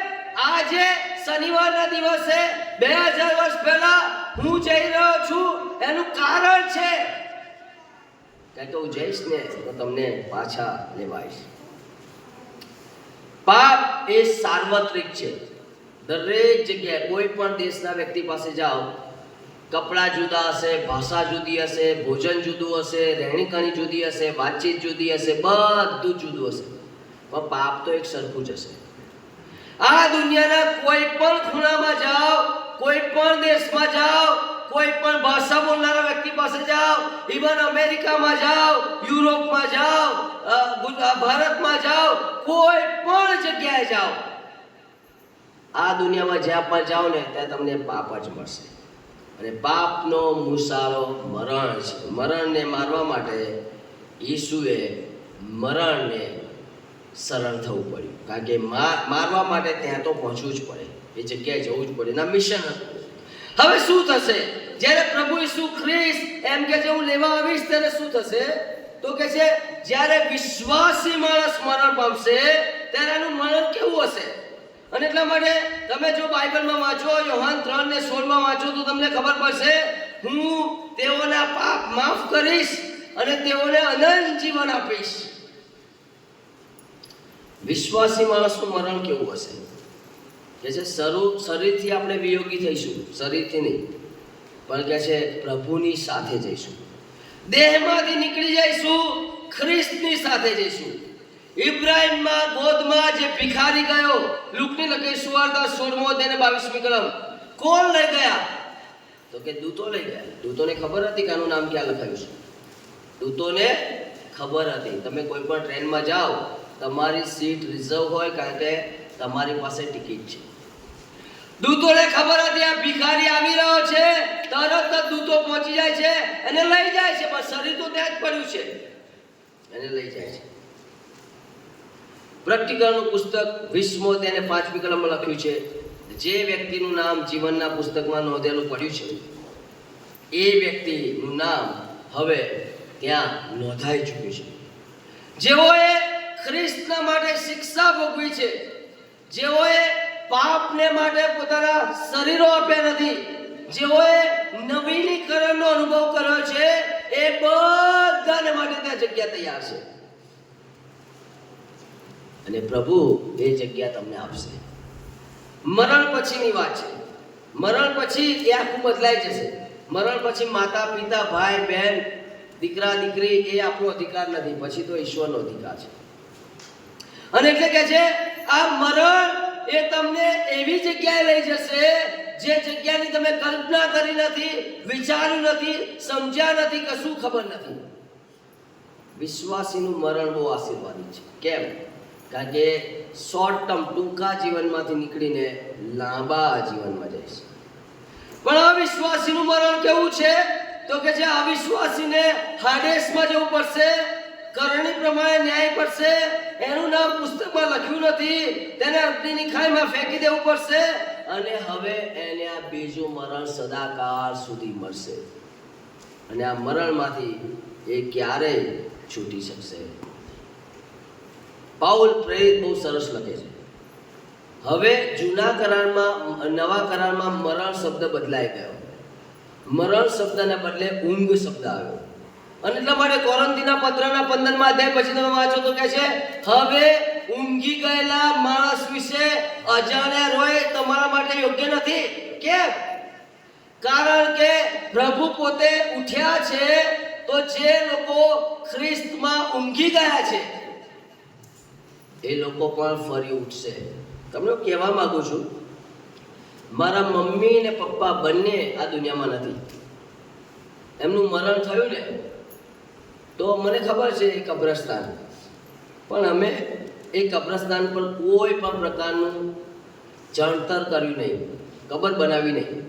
A: આજે શનિવારના દિવસે 2000 વર્ષ પહેલા હું જઈ રહ્યો છું. એનું કારણ છે કારણ કે હું જઈશ ને તો તમને પાછા લેવાઈશ. પાપ એ સાર્વત્રિક છે. દરેક જગ્યાએ કોઈ પણ દેશના વ્યક્તિ પાસે જાઓ, કપડાં જુદા હશે, ભાષા જુદી હશે, ભોજન જુદું હશે, રહેણીકરણી જુદી હશે, વાતચીત જુદી હશે, બધું જુદું હશે, પણ પાપ તો એક સરખું જ હશે. આ દુનિયાના કોઈ પણ ખૂણામાં જાઓ, કોઈ પણ દેશમાં જાઓ, કોઈ પણ ભાષા બોલનારા વ્યક્તિ પાસે જાઓ, ઇવન અમેરિકામાં જાઓ, યુરોપમાં જાઓ, ભારતમાં જાઓ, કોઈ પણ જગ્યાએ જાઓ, આ દુનિયામાં જ્યાં પણ જાઓ ને ત્યાં તમને પાપ જ મળશે. અને પાપનો મુસારો મરણ છે. મરણને મારવા માટે ઈસુએ મરણને સરળ થવું પડ્યું. કારણ કે મારવા માટે ત્યાં તો પહોંચવું જ પડે, એ જગ્યાએ જવું જ પડે. એના મિશન હતું. હવે શું થશે જ્યારે પ્રભુ ઈસુ ખ્રિસ્ત એમ કે જે હું લેવા આવીશ ત્યારે શું થશે? તો કે છે જ્યારે વિશ્વાસી માણસ મરણ પામશે ત્યારે એનું મરણ કેવું હશે? અને એટલા માટે તમે જો બાઇબલમાં વાંચો, યોહાન 3:16 વાંચો તો તમને ખબર પડશે, હું તેઓના પાપ માફ કરીશ અને તેઓને અનંત જીવન આપીશ. વિશ્વાસી માણસનું મરણ કેવું હશે? કે છે શરીરથી આપણે વિયોગી થઈશું, શરીરથી નહીં, પણ કે છે પ્રભુની સાથે જઈશું. દેહમાંથી નીકળી જઈશું, ખ્રિસ્તની સાથે જઈશું. ઇબ્રાહિમમાં ગોદમાં જે ભિખારી ગયો, લુકની લખેલી સુવાર્તા 16:22 કલમ, કોણ લઈ ગયા? તો કે દૂતો લઈ ગયા. દૂતોને ખબર હતી કે આનું નામ ક્યાં લખાયું છે. દૂતોને ખબર હતી. તમે કોઈ પણ ટ્રેનમાં જાઓ, તમારી સીટ રિઝર્વ હોય કારણ કે તમારી પાસે ટિકિટ છે. દૂતોને ખબર હતી આ ભિખારી આવી રહ્યો છે, તરત જ દૂતો પહોંચી જાય છે અને લઈ જાય છે. પણ શરીર તો ત્યાં જ પડ્યું છે, એને લઈ જાય છે. પ્રકટીકરણનું પુસ્તક 20:5 કલમમાં લખ્યું છે, જે વ્યક્તિનું નામ જીવનના પુસ્તકમાં નોંધેલું પડ્યું છે એ વ્યક્તિનું નામ હવે ત્યાં નોંધાઈ ચૂક્યું છે. જેઓએ ખ્રિસ્તના માટે શિક્ષા ભોગવી છે, જેઓએ પાપને માટે પોતાના શરીરો આપ્યા નથી, જેઓએ નવીનીકરણનો અનુભવ કર્યો છે, એ બધાને માટે ત્યાં જગ્યા તૈયાર છે. અને પ્રભુ એ જગ્યા તમને આપશે. મરણ પછીની વાત છે. મરણ પછી એ આખું બદલાઈ જશે. મરણ પછી માતા પિતા, ભાઈ બહેન, દીકરા દીકરી એ આપણો અધિકાર નથી, પછી તો ઈશ્વરનો અધિકાર છે. અને એટલે કે છે આ મરણ એ તમને એવી જગ્યાએ લઈ જશે જે જગ્યાની તમે કલ્પના કરી નથી, વિચાર્યું નથી, સમજ્યા નથી, કશું ખબર નથી. વિશ્વાસીનું મરણ બહુ આશીર્વાદી છે. કેમ? કારણ કે શોર્ટ ટર્મ ટૂંકા જીવનમાંથી નીકળીને લાંબા જીવનમાં જાય છે. પણ અવિશ્વાસીનું મરણ કેવું છે? તો કે જે અવિશ્વાસીને હાડેસમાં જવું પડશે, કરણી પ્રમાણે ન્યાય પડશે, એનું નામ પુસ્તકમાં લખ્યું નથી, તેને અગ્નિની ખાઈમાં ફેંકી દેવું પડશે, અને હવે એને આ બીજું મરણ સદાકાળ સુધી મળશે. અને આ મરણમાંથી એ ક્યારેય છૂટી શકશે. પાઉલ પ્રેરિત બહુ સરસ લખે છે. હવે જૂના કરારમાં, નવા કરારમાં મરણ શબ્દ બદલાઈ ગયો. મરણ શબ્દને બદલે ઊંઘ શબ્દ આવ્યો. અને એટલા માટે કોરિન્થીના પત્રના 15મા અધ્યાય પછી તમે વાંચો તો કહે છે, હવે ઊંઘી ગયેલા માણસ વિશે અજાણ્યા રોય તમારા માટે યોગ્ય નથી. કેમ? કારણ કે પ્રભુ પોતે ઉઠ્યા છે, તો જે લોકો ખ્રિસ્તમાં ઊંઘી ગયા છે એ લોકો પણ ફરી ઉઠશે. તમને કહેવા માંગુ છું, મારા મમ્મી ને પપ્પા બંને આ દુનિયામાં નથી. એમનું મરણ થયું ને તો મને ખબર છે એ કબ્રસ્તાન, પણ અમે એ કબ્રસ્તાન પર કોઈ પણ પ્રકારનું ચણતર કર્યું નહીં, કબર બનાવી નહીં.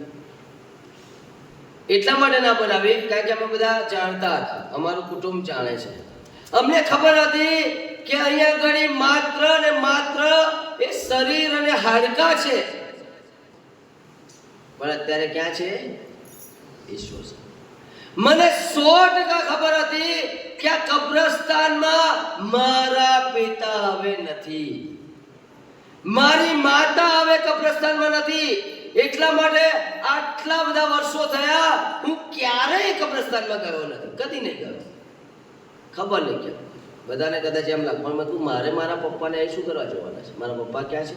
A: એટલા માટે ના બનાવી કારણ કે અમે બધા જાણતા હતા, અમારું કુટુંબ જાણે છે. અમને ખબર હતી કે અહીંયા ઘડી માત્ર ને માત્ર એ શરીર અને હાડકા છે, પણ અત્યારે ક્યાં છે? ઈશ્વર છે. મને 100% ખબર હતી કે આ કબ્રસ્તાનમાં મારા પિતા હવે નથી, મારી માતા હવે કબ્રસ્તાનમાં નથી. એટલા માટે આટલા બધા વર્ષો થયા હું ક્યારેય કબ્રસ્તાનમાં ગયો નથી, કદી નહીં ગયો. ખબર નહીં કેમ. બધાને કદાચ એમ લાગે પણ તું મારા પપ્પાને અહીં શું કરવા જવાના છે? મારા પપ્પા ક્યાં છે?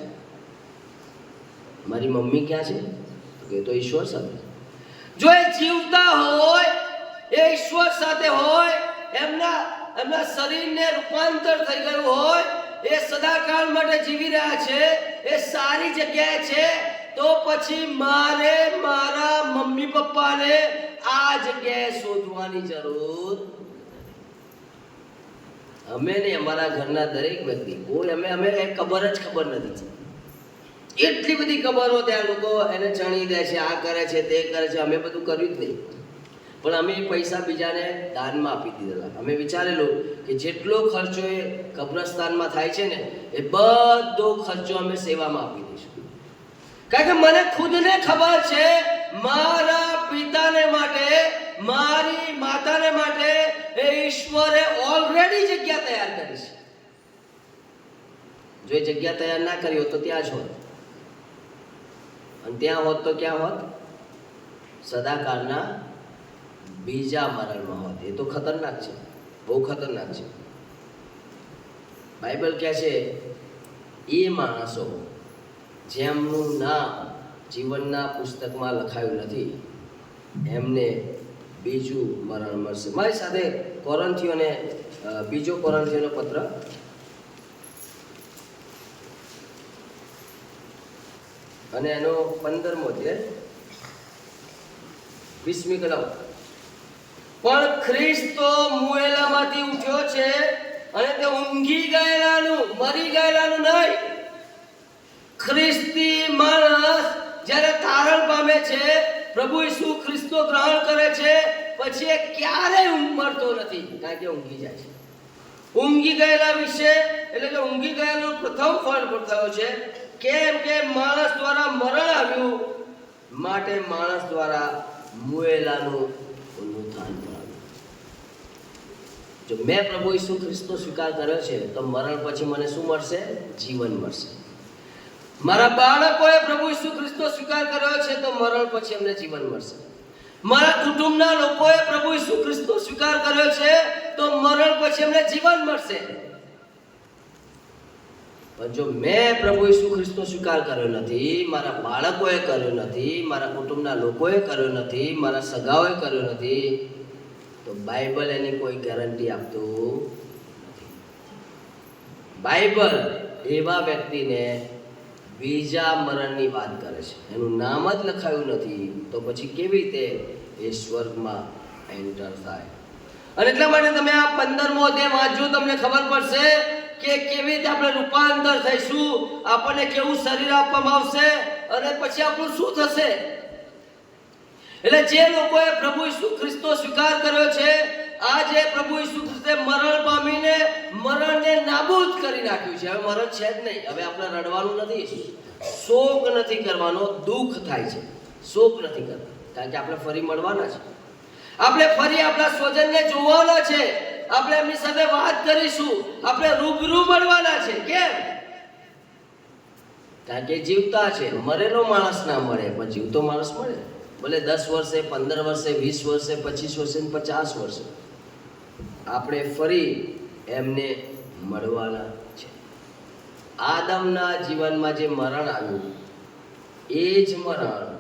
A: મારી મમ્મી ક્યાં છે? એ તો ઈશ્વર સાથે. જો એ જીવતા હોય, એ ઈશ્વર સાથે હોય, એમના શરીરને રૂપાંતર થઈ ગયું હોય, એ સદાકાળ માટે જીવી રહ્યા છે, એ સારી જગ્યાએ છે, તો પછી મારે મારા મમ્મી પપ્પાને આ જગ્યાએ શોધવાની જરૂર. અમે ને અમારા ઘરના દરેક વ્યક્તિ કોઈ અમે ખબર નથી. એટલી બધી ખબરો ત્યાં લોકો એને ચણી દે છે, આ કરે છે, તે કરે છે. અમે બધું કર્યું જ નહીં, પણ અમે પૈસા બીજાને દાનમાં આપી દીધેલા. અમે વિચારેલું કે જેટલો ખર્ચો એ કબ્રસ્તાનમાં થાય છે ને એ બધો ખર્ચો અમે સેવામાં આપી દઈશું. કારણ કે મને ખુદને ખબર છે મારા પિતાને માટે, મારી માતાને માટે એ ઈશ્વરે ઓલરેડી જગ્યા તૈયાર કરી છે. જો એ જગ્યા તૈયાર ના કરી હોત તો ત્યાં જ હોત, અને ત્યાં હોત તો ક્યાં હોત? સદાકાળના બીજા મરણમાં હોત. એ તો ખતરનાક છે, બહુ ખતરનાક છે. બાઇબલ કહે છે એ માણસો જેમનું નામ જીવનના પુસ્તકમાં લખાયું નથી એમને બીજું મરણ મળશે. મારી સાથે બીજો કોરિન્થીયોનો પત્ર અને એનો 15મો અધ્યાય 20મી કલમ. પણ ખ્રિસ્ત તો મુએલામાંથી ઉઠ્યો છે, અને તે ઊંઘી ગયેલાનું, મરી ગયેલાનું નહીં. ખ્રિસ્તી માણસ જ્યારે તારણ પામે છે, પ્રભુ ઈસુ ખ્રિસ્તનો ગ્રહણ કરે છે, પછી એ ક્યારેય મરતો નથી, કારણ કે ઊંઘી જાય છે. ઊંઘી ગયેલા વિશે એટલે કે ઊંઘી ગયેલું પ્રથમ ફળ પર થયો છે. કેમ કે માણસ દ્વારા મરણ આવ્યું, માટે માણસ દ્વારા મુએલાનું ઉત્થાન થયું. જો મેં પ્રભુ ઈસુ ખ્રિસ્તનો સ્વીકાર કર્યો છે તો મરણ પછી મને શું મળશે? જીવન મળશે. મારા બાળકોએ પ્રભુ ઈસુ ખ્રિસ્તનો સ્વીકાર કર્યો છે તો મરણ પછી એમને જીવન મળશે. મારા કુટુંબના લોકોએ પ્રભુ ઈસુ ખ્રિસ્તનો સ્વીકાર કર્યો છે તો મરણ પછી એમને જીવન મળશે. પણ જો મેં પ્રભુ ઈસુ ખ્રિસ્તનો સ્વીકાર કર્યો નથી, મારા બાળકોએ કર્યો નથી, મારા કુટુંબના લોકોએ કર્યો નથી, મારા સગાઓએ કર્યો નથી, તો બાઇબલ એની કોઈ ગેરંટી આપતું નથી. બાઇબલ એવા વ્યક્તિને બીજા મરણની વાત કરે છે, એનું નામ જ લખાયું નથી, તો પછી કેવી રીતે એ સ્વર્ગમાં એન્ટર થાય? અને એટલા માટે તમે આ 15મો અધ્યાય વાંચજો, તમને ખબર પડશે કે કેવી રીતે આપણે રૂપાંતર થઈશું, આપણને કેવું શરીર આપવામાં આવશે અને પછી આપણું શું થશે. એટલે જે લોકોએ પ્રભુ ઈસુ ખ્રિસ્તનો સ્વીકાર કર્યો છે, આજે પ્રભુ ઈસુ ખ્રિસ્તે મરણ પામીને મરણને નાબૂદ કરી નાખ્યું છે. હવે મરણ છે જ નહીં. હવે આપણે રડવાનું નથી, શોક નથી કરવાનો, દુઃખ થાય છે, શોક નથી કરવાનો, કારણ કે આપણે ફરી મળવાના છે. આપણે ફરી આપણા સ્વજનને જોવાના છે, આપણે એમની સાથે વાત કરીશું, આપણે રૂબરૂ મળવાના છે. કેમ? કારણ કે જીવતા છે. મરેલો માણસ ના મળે, પણ જીવતો માણસ મળે. ભલે 10 વર્ષે, 15 વર્ષે, 20 વર્ષે, 25 વર્ષે, 50 વર્ષે આપણે ફરી એમને મળવાના છે. આદમના જીવનમાં જે મરણ આવ્યું, એ જ મરણ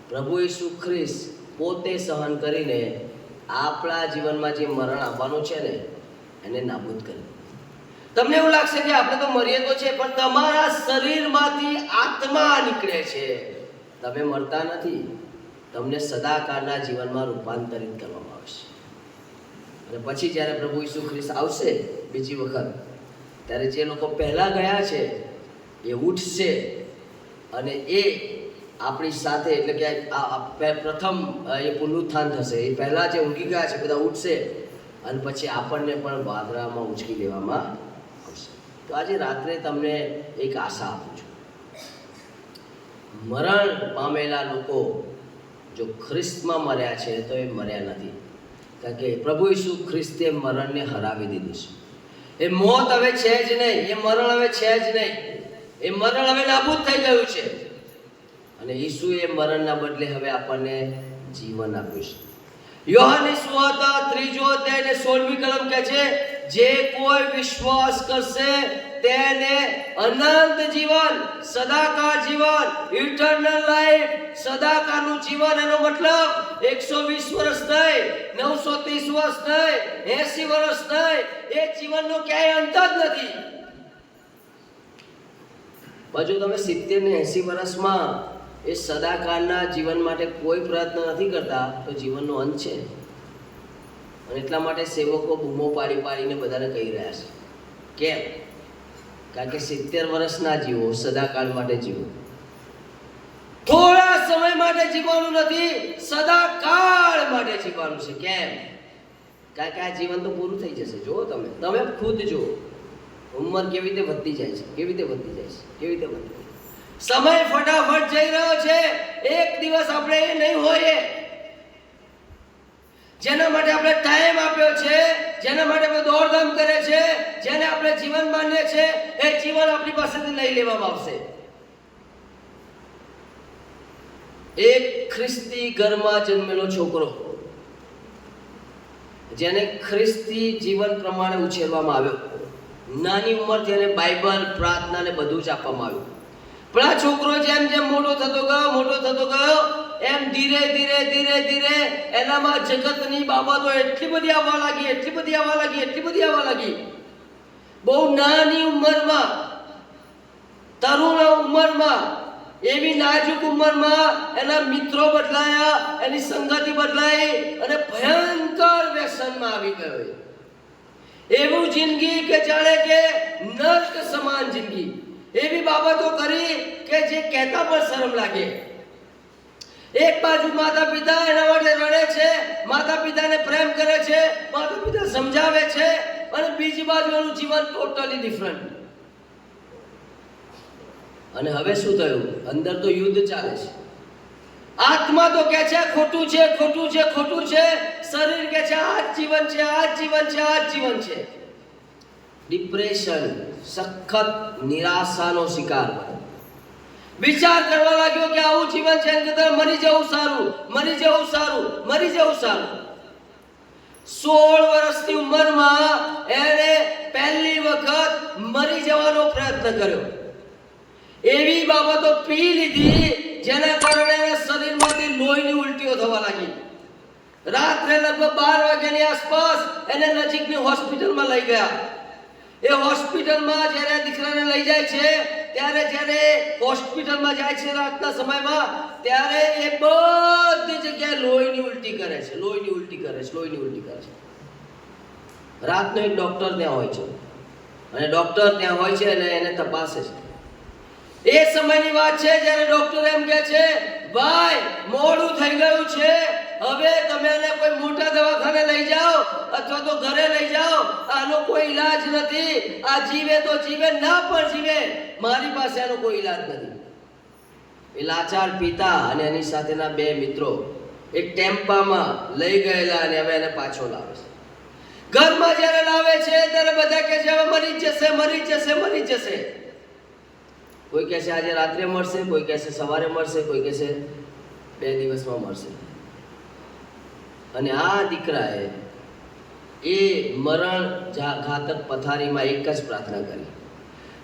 A: પ્રભુ ઈસુ ખ્રિસ્ત પોતે સહન કરીને આપણા જીવનમાં જે મરણ આવવાનું છે ને, એને નાબૂદ કરી. તમને એવું લાગશે કે આપણે તો મરીએ તો છે, પણ તમારા શરીરમાંથી આત્મા નીકળે છે. તમે મરતા નથી. તમને સદાકાળના જીવનમાં રૂપાંતરિત કરવામાં આવશે. અને પછી જ્યારે પ્રભુ ઈસુ ખ્રિસ્ત આવશે બીજી વખત, ત્યારે જે લોકો પહેલા ગયા છે એ ઉઠશે અને એ આપણી સાથે, એટલે કે પ્રથમ એ પુનરુત્થાન થશે. એ પહેલા જે ઊંઘી ગયા છે બધા ઉઠશે અને પછી આપણને પણ વાદળામાં ઉંચકી લેવામાં આવશે. તો આજે રાત્રે તમને એક આશા આપું છું. મરણ પામેલા લોકો જો ખ્રિસ્તમાં મર્યા છે તો એ મર્યા નથી, કારણ કે પ્રભુ ઈસુ ખ્રિસ્તે મરણને હરાવી દીધું છે. એ મોત હવે છે જ નહીં, એ મરણ હવે છે જ નહીં. એ મરણ હવે નાબૂદ થઈ ગયું છે અને ઈસુ એ મરણના બદલે હવે આપણને જીવન આપ્યું છે. યોહાનની સુવાર્તા 3 અધ્યાય ને 16મી કલમ કહે છે, જે કોઈ વિશ્વાસ કરશે તેને અનંત જીવન, સદાકાળ જીવન, ઇટર્નલ લાઈફ, સદાકાળનું જીવન. એનો મતલબ 120 વર્ષ નહીં, 930 વર્ષ નહીં, 80 વર્ષ નહીં. એ જીવનનો ક્યાંય અંત જ નથી. જો તમે 70 ને 80 વર્ષમાં એ સદાકાળના જીવન માટે કોઈ પ્રયત્ન નથી કરતા તો જીવનનો અંત છે. અને એટલા માટે સેવકો બૂમો પાડી પાડીને બધાને કહી રહ્યા છે. કેમ? કારણ કે 70 વર્ષ ના જીવો, સદાકાળ માટે જીવો. થોડા સમય માટે જીવવાનું નથી, સદાકાળ માટે જીવવાનું છે. કેમ? કારણ કે આ જીવન તો પૂરું થઈ જશે. જુઓ, તમે ખુદ જુઓ, ઉંમર કેવી રીતે વધતી જાય છે, કેવી રીતે વધતી જાય છે, કેવી રીતે વધતી જાય છે. સમય ફટાફટ જઈ રહ્યો છે. એક દિવસ આપણે એ નહીં હોઈએ. જેના માટે આપણે ટાઈમ આપ્યો છે, જેના માટે આપણે દોડધામ કરે છે, જેને આપણે જીવન માનીએ છે, એ જીવન આપણી પાસેથી લઈ લેવામાં આવશે. એક ખ્રિસ્તી ઘરમાં જન્મેલો છોકરો, જેને ખ્રિસ્તી જીવન પ્રમાણે ઉછેરવામાં આવ્યો, નાની ઉંમરથી એને બાઇબલ, પ્રાર્થના ને બધું જ આપવામાં આવ્યું. પણ આ છોકરો જેમ જેમ મોટો થતો ગયો એમ ધીરે ધીરે એનામાં જગતની બાબતો એટલી બધી આવવા લાગી. બહુ નાની ઉંમરમાં, તરુણ ઉંમરમાં, એવી નાજુક ઉંમરમાં એના મિત્રો બદલાયા, એની સંગતિ બદલાઈ અને ભયંકર વ્યસનમાં આવી ગયો. એવું જિંદગી કે જાણે કે નર્ક સમાન જિંદગી. એવી બાબતો કરી કે જે કહેતા પણ શરમ લાગે. એક બાજુ માતા પિતા એના માટે રડે છે, માતા પિતાને પ્રેમ કરે છે, માતા પિતા સમજાવે છે, અને બીજી બાજુ એનું જીવન ટોટલી ડિફરન્ટ. અને હવે શું થયું? અંદર તો યુદ્ધ ચાલે છે. આત્મા તો કહે છે ખોટું છે. શરીર કહે છે આ જ જીવન છે. ડિપ્રેશન, સખત નિરાશાનો શિકાર બને. વિચાર કરવા લાગ્યો કે આવું જીવન છે કે મરી જવું સારું, મરી જવું સારું, મરી જવું સારું. 16 વર્ષની ઉંમરમાં એને પહેલી વખત મરી જવાનો પ્રયત્ન કર્યો. એવી બાબતો પી લીધી જેના કારણે એના શરીરમાંથી લોહીની ઉલટીઓ થવા લાગી. રાત્રે લગભગ 12 વાગ્યાની આસપાસ એને નજીકની હોસ્પિટલમાં લઈ ગયા. એ હોસ્પિટલમાં જ્યારે દીકરાને લઈ જાય છે ત્યારે જ્યારે હોસ્પિટલમાં જાય છે રાતના સમયમાં ત્યારે એ બધી જગ્યાએ લોહીની ઉલટી કરે છે, લોહીની ઉલટી કરે છે, લોહીની ઉલટી કરે છે. રાતનો એક ડોક્ટર ત્યાં હોય છે અને ડોક્ટર ત્યાં હોય છે અને એને તપાસે છે. એ સમયની વાત છે જ્યારે ડોક્ટર એમ કહે છે, ભાઈ મોડું થઈ ગયું છે, હવે તમે એને કોઈ મોટા દવાખાને લઈ જાઓ અથવા તો ઘરે લઈ જાઓ, આનો કોઈ ઈલાજ નથી. આ જીવે તો જીવે, ના પણ જીવે, મારી પાસે આનો કોઈ ઈલાજ નથી. એ લાચાર પિતા અને એની સાથેના 2 મિત્રો એક ટેમ્પામાં લઈ ગયેલા અને હવે એને પાછો લાવે છે. ઘરમાં જ્યારે લાવે છે ત્યારે બધા કહે છે હવે મરી જશે, મરી જશે, મરી જશે. કોઈ કહે છે આજે રાત્રે મળશે, કોઈ કહે છે સવારે મળશે, કોઈ કહે છે 2 દિવસમાં મળશે. અને આ દીકરાએ એ મરણ ઘાતક પથારીમાં એક જ પ્રાર્થના કરી,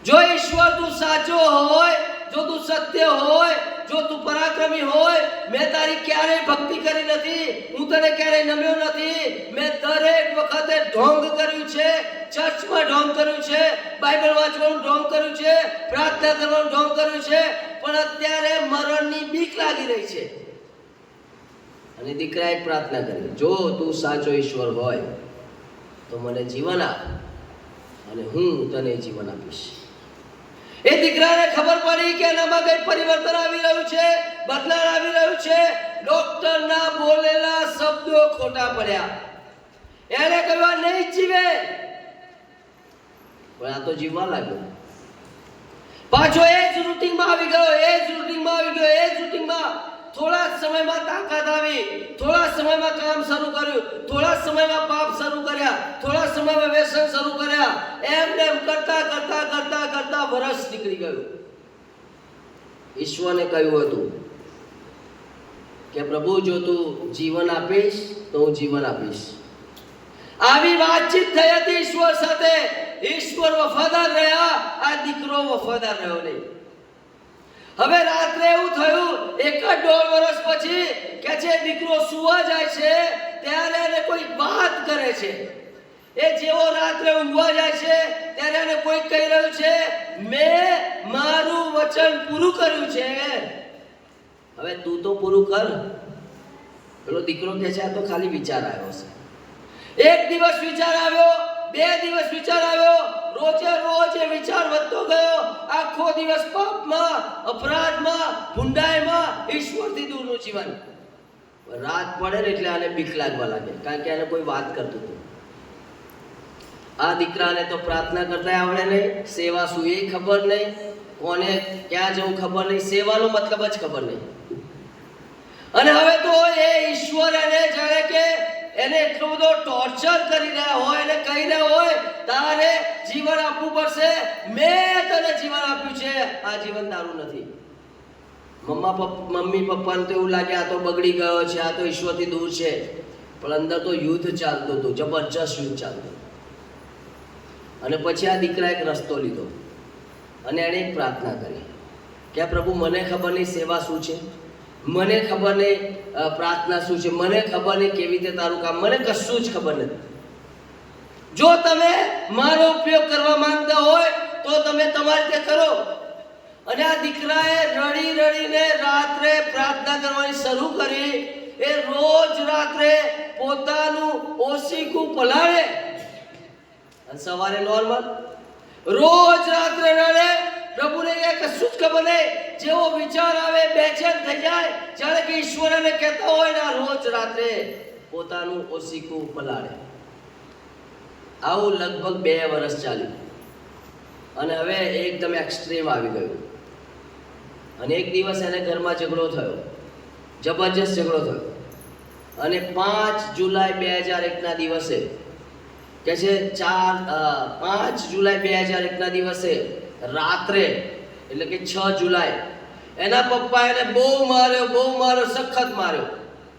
A: જો ઈશ્વર તું સાચો હોય, જો તું સત્ય હોય, જો તું પરાક્રમી હોય, મેં તારી ક્યારેય ભક્તિ કરી નથી, હું તને ક્યારેય નમ્યો નથી. મેં દરેક વખતે ઢોંગ કર્યું છે, ચર્ચમાં ઢોંગ કર્યું છે, બાઇબલ વાંચવાનું ઢોંગ કર્યું છે, પ્રાર્થના કરવાનું ઢોંગ કર્યું છે, પણ અત્યારે મરણની બીક લાગી રહી છે. અને દીકરાએ પ્રાર્થના કરી, જો તું સાચો ઈશ્વર હોય તો મને જીવન આપ અને હું તને જીવન આપીશ. એ દીકરાને ખબર પડી કે એનામાં કઈ પરિવર્તન આવી રહ્યું છે, બદલાવ આવી રહ્યું છે. ડોક્ટરના બોલેલા શબ્દો ખોટા પડ્યા. એને કહ્યું નહીં જીવે, પણ આ તો જીવવા લાગ્યો. પાછો એ જ રૂટિનમાં આવી ગયો, એ જ રૂટિનમાં આવી ગયો, એ જ રૂટિનમાં. થોડા સમયમાં તાકાત આવી, થોડા સમયમાં કામ શરૂ કર્યું, થોડા સમયમાં પાપ શરૂ કર્યા, થોડા સમયમાં વ્યસન શરૂ કર્યા. એમને એમ કરતા કરતા કરતા કરતા વર્ષ નીકળી ગયું. ઈશ્વરને કહ્યું હતું કે પ્રભુ જો તું જીવન આપીશ તો હું જીવન આપીશ. આવી વાતચીત થઈ હતી ઈશ્વર સાથે. ઈશ્વર વફાદાર રહ્યા, આ દીકરો વફાદાર રહ્યો નહીં. હવે રાત્રે એવું થયું, 1.5 વર્ષ પછી કે છે દીકરો સુવા જાય છે ત્યારે એને કોઈ વાત કરે છે. એ જેવો રાત્રે ઊંઘવા જાય છે ત્યારે એને કોઈ કહી રહ્યું છે, મેં મારું વચન પૂરું કર્યું છે, હવે તું તો પૂરું કર. પેલો દીકરો કહે છે આ તો ખાલી વિચાર આવ્યો છે. એક દિવસ વિચાર આવ્યો, 2 દિવસ વિચાર આવ્યો, રોજે રોજ એ વિચાર વધતો ગયો. આખો દિવસ પાપમાં, અપરાધમાં, ભૂંડાઈમાં, ઈશ્વરથી દૂરનું જીવન. રાત પડે ને એટલે આને બીક લાગવા લાગે, કારણ કે આને કોઈ વાત કરતું હતું. આ દીકરાને તો પ્રાર્થના કરતા આવડે નહીં, સેવા શું એ ખબર નહીં, કોને ક્યાં જવું ખબર નહીં, સેવાનો મતલબ જ ખબર નહીં. અને હવે તો એ ઈશ્વર એને જાણે કે એને એટલો બધો ટોર્ચર કરી રહ્યા હોય, એને કહી રહ્યા હોય તારે જીવન આપવું પડશે, મેં તને જીવન આપ્યું છે, આ જીવન તારું નથી. મમ્મી પપ્પાને તો એવું લાગે આ તો બગડી ગયો છે, આ તો ઈશ્વરથી દૂર છે, પણ અંદર તો યુદ્ધ ચાલતું હતું, જબરજસ્ત યુદ્ધ ચાલતું. અને પછી આ દીકરા એક રસ્તો લીધો અને એણે એક પ્રાર્થના કરી કે પ્રભુ મને ખબર નહીં સેવા શું છે, મને ખબર નહીં પ્રાર્થના શું છે, મને ખબર નહીં કેવી રીતે તારું કામ, મને કશું જ ખબર નથી. જો તમે મારો ઉપયોગ કરવા માંગતા હોય તો તમે તમારી રીતે કરો. અને આ દીકરાએ રડી રડીને રાત્રે પ્રાર્થના કરવાની શરૂ કરી. એ રોજ રાત્રે પોતાનું ઓશીકું પલાળે અને સવારે નોર્મલ. રોજ રાત્રે રડે, પ્રભુને કશું જ ખબર નહીં, જેવો વિચાર આવે બેચેન થઈ જાય, જાણે કે ઈશ્વર એને કહેતા હોય ને રોજ રાત્રે પોતાનું ઓશીકું પલાળે. આવું લગભગ 2 વર્ષ ચાલ્યું અને હવે એકદમ એક્સ્ટ્રીમ આવી ગયું. અને એક દિવસ એને ઘરમાં ઝઘડો થયો, જબરજસ્ત ઝઘડો થયો. અને 5 જુલાઈ 2001ના દિવસે કે છે 5 જુલાઈ 2001ના દિવસે રાત્રે, એટલે કે 6 જુલાઈ એના પપ્પા એને બહુ માર્યો, સખત માર્યો.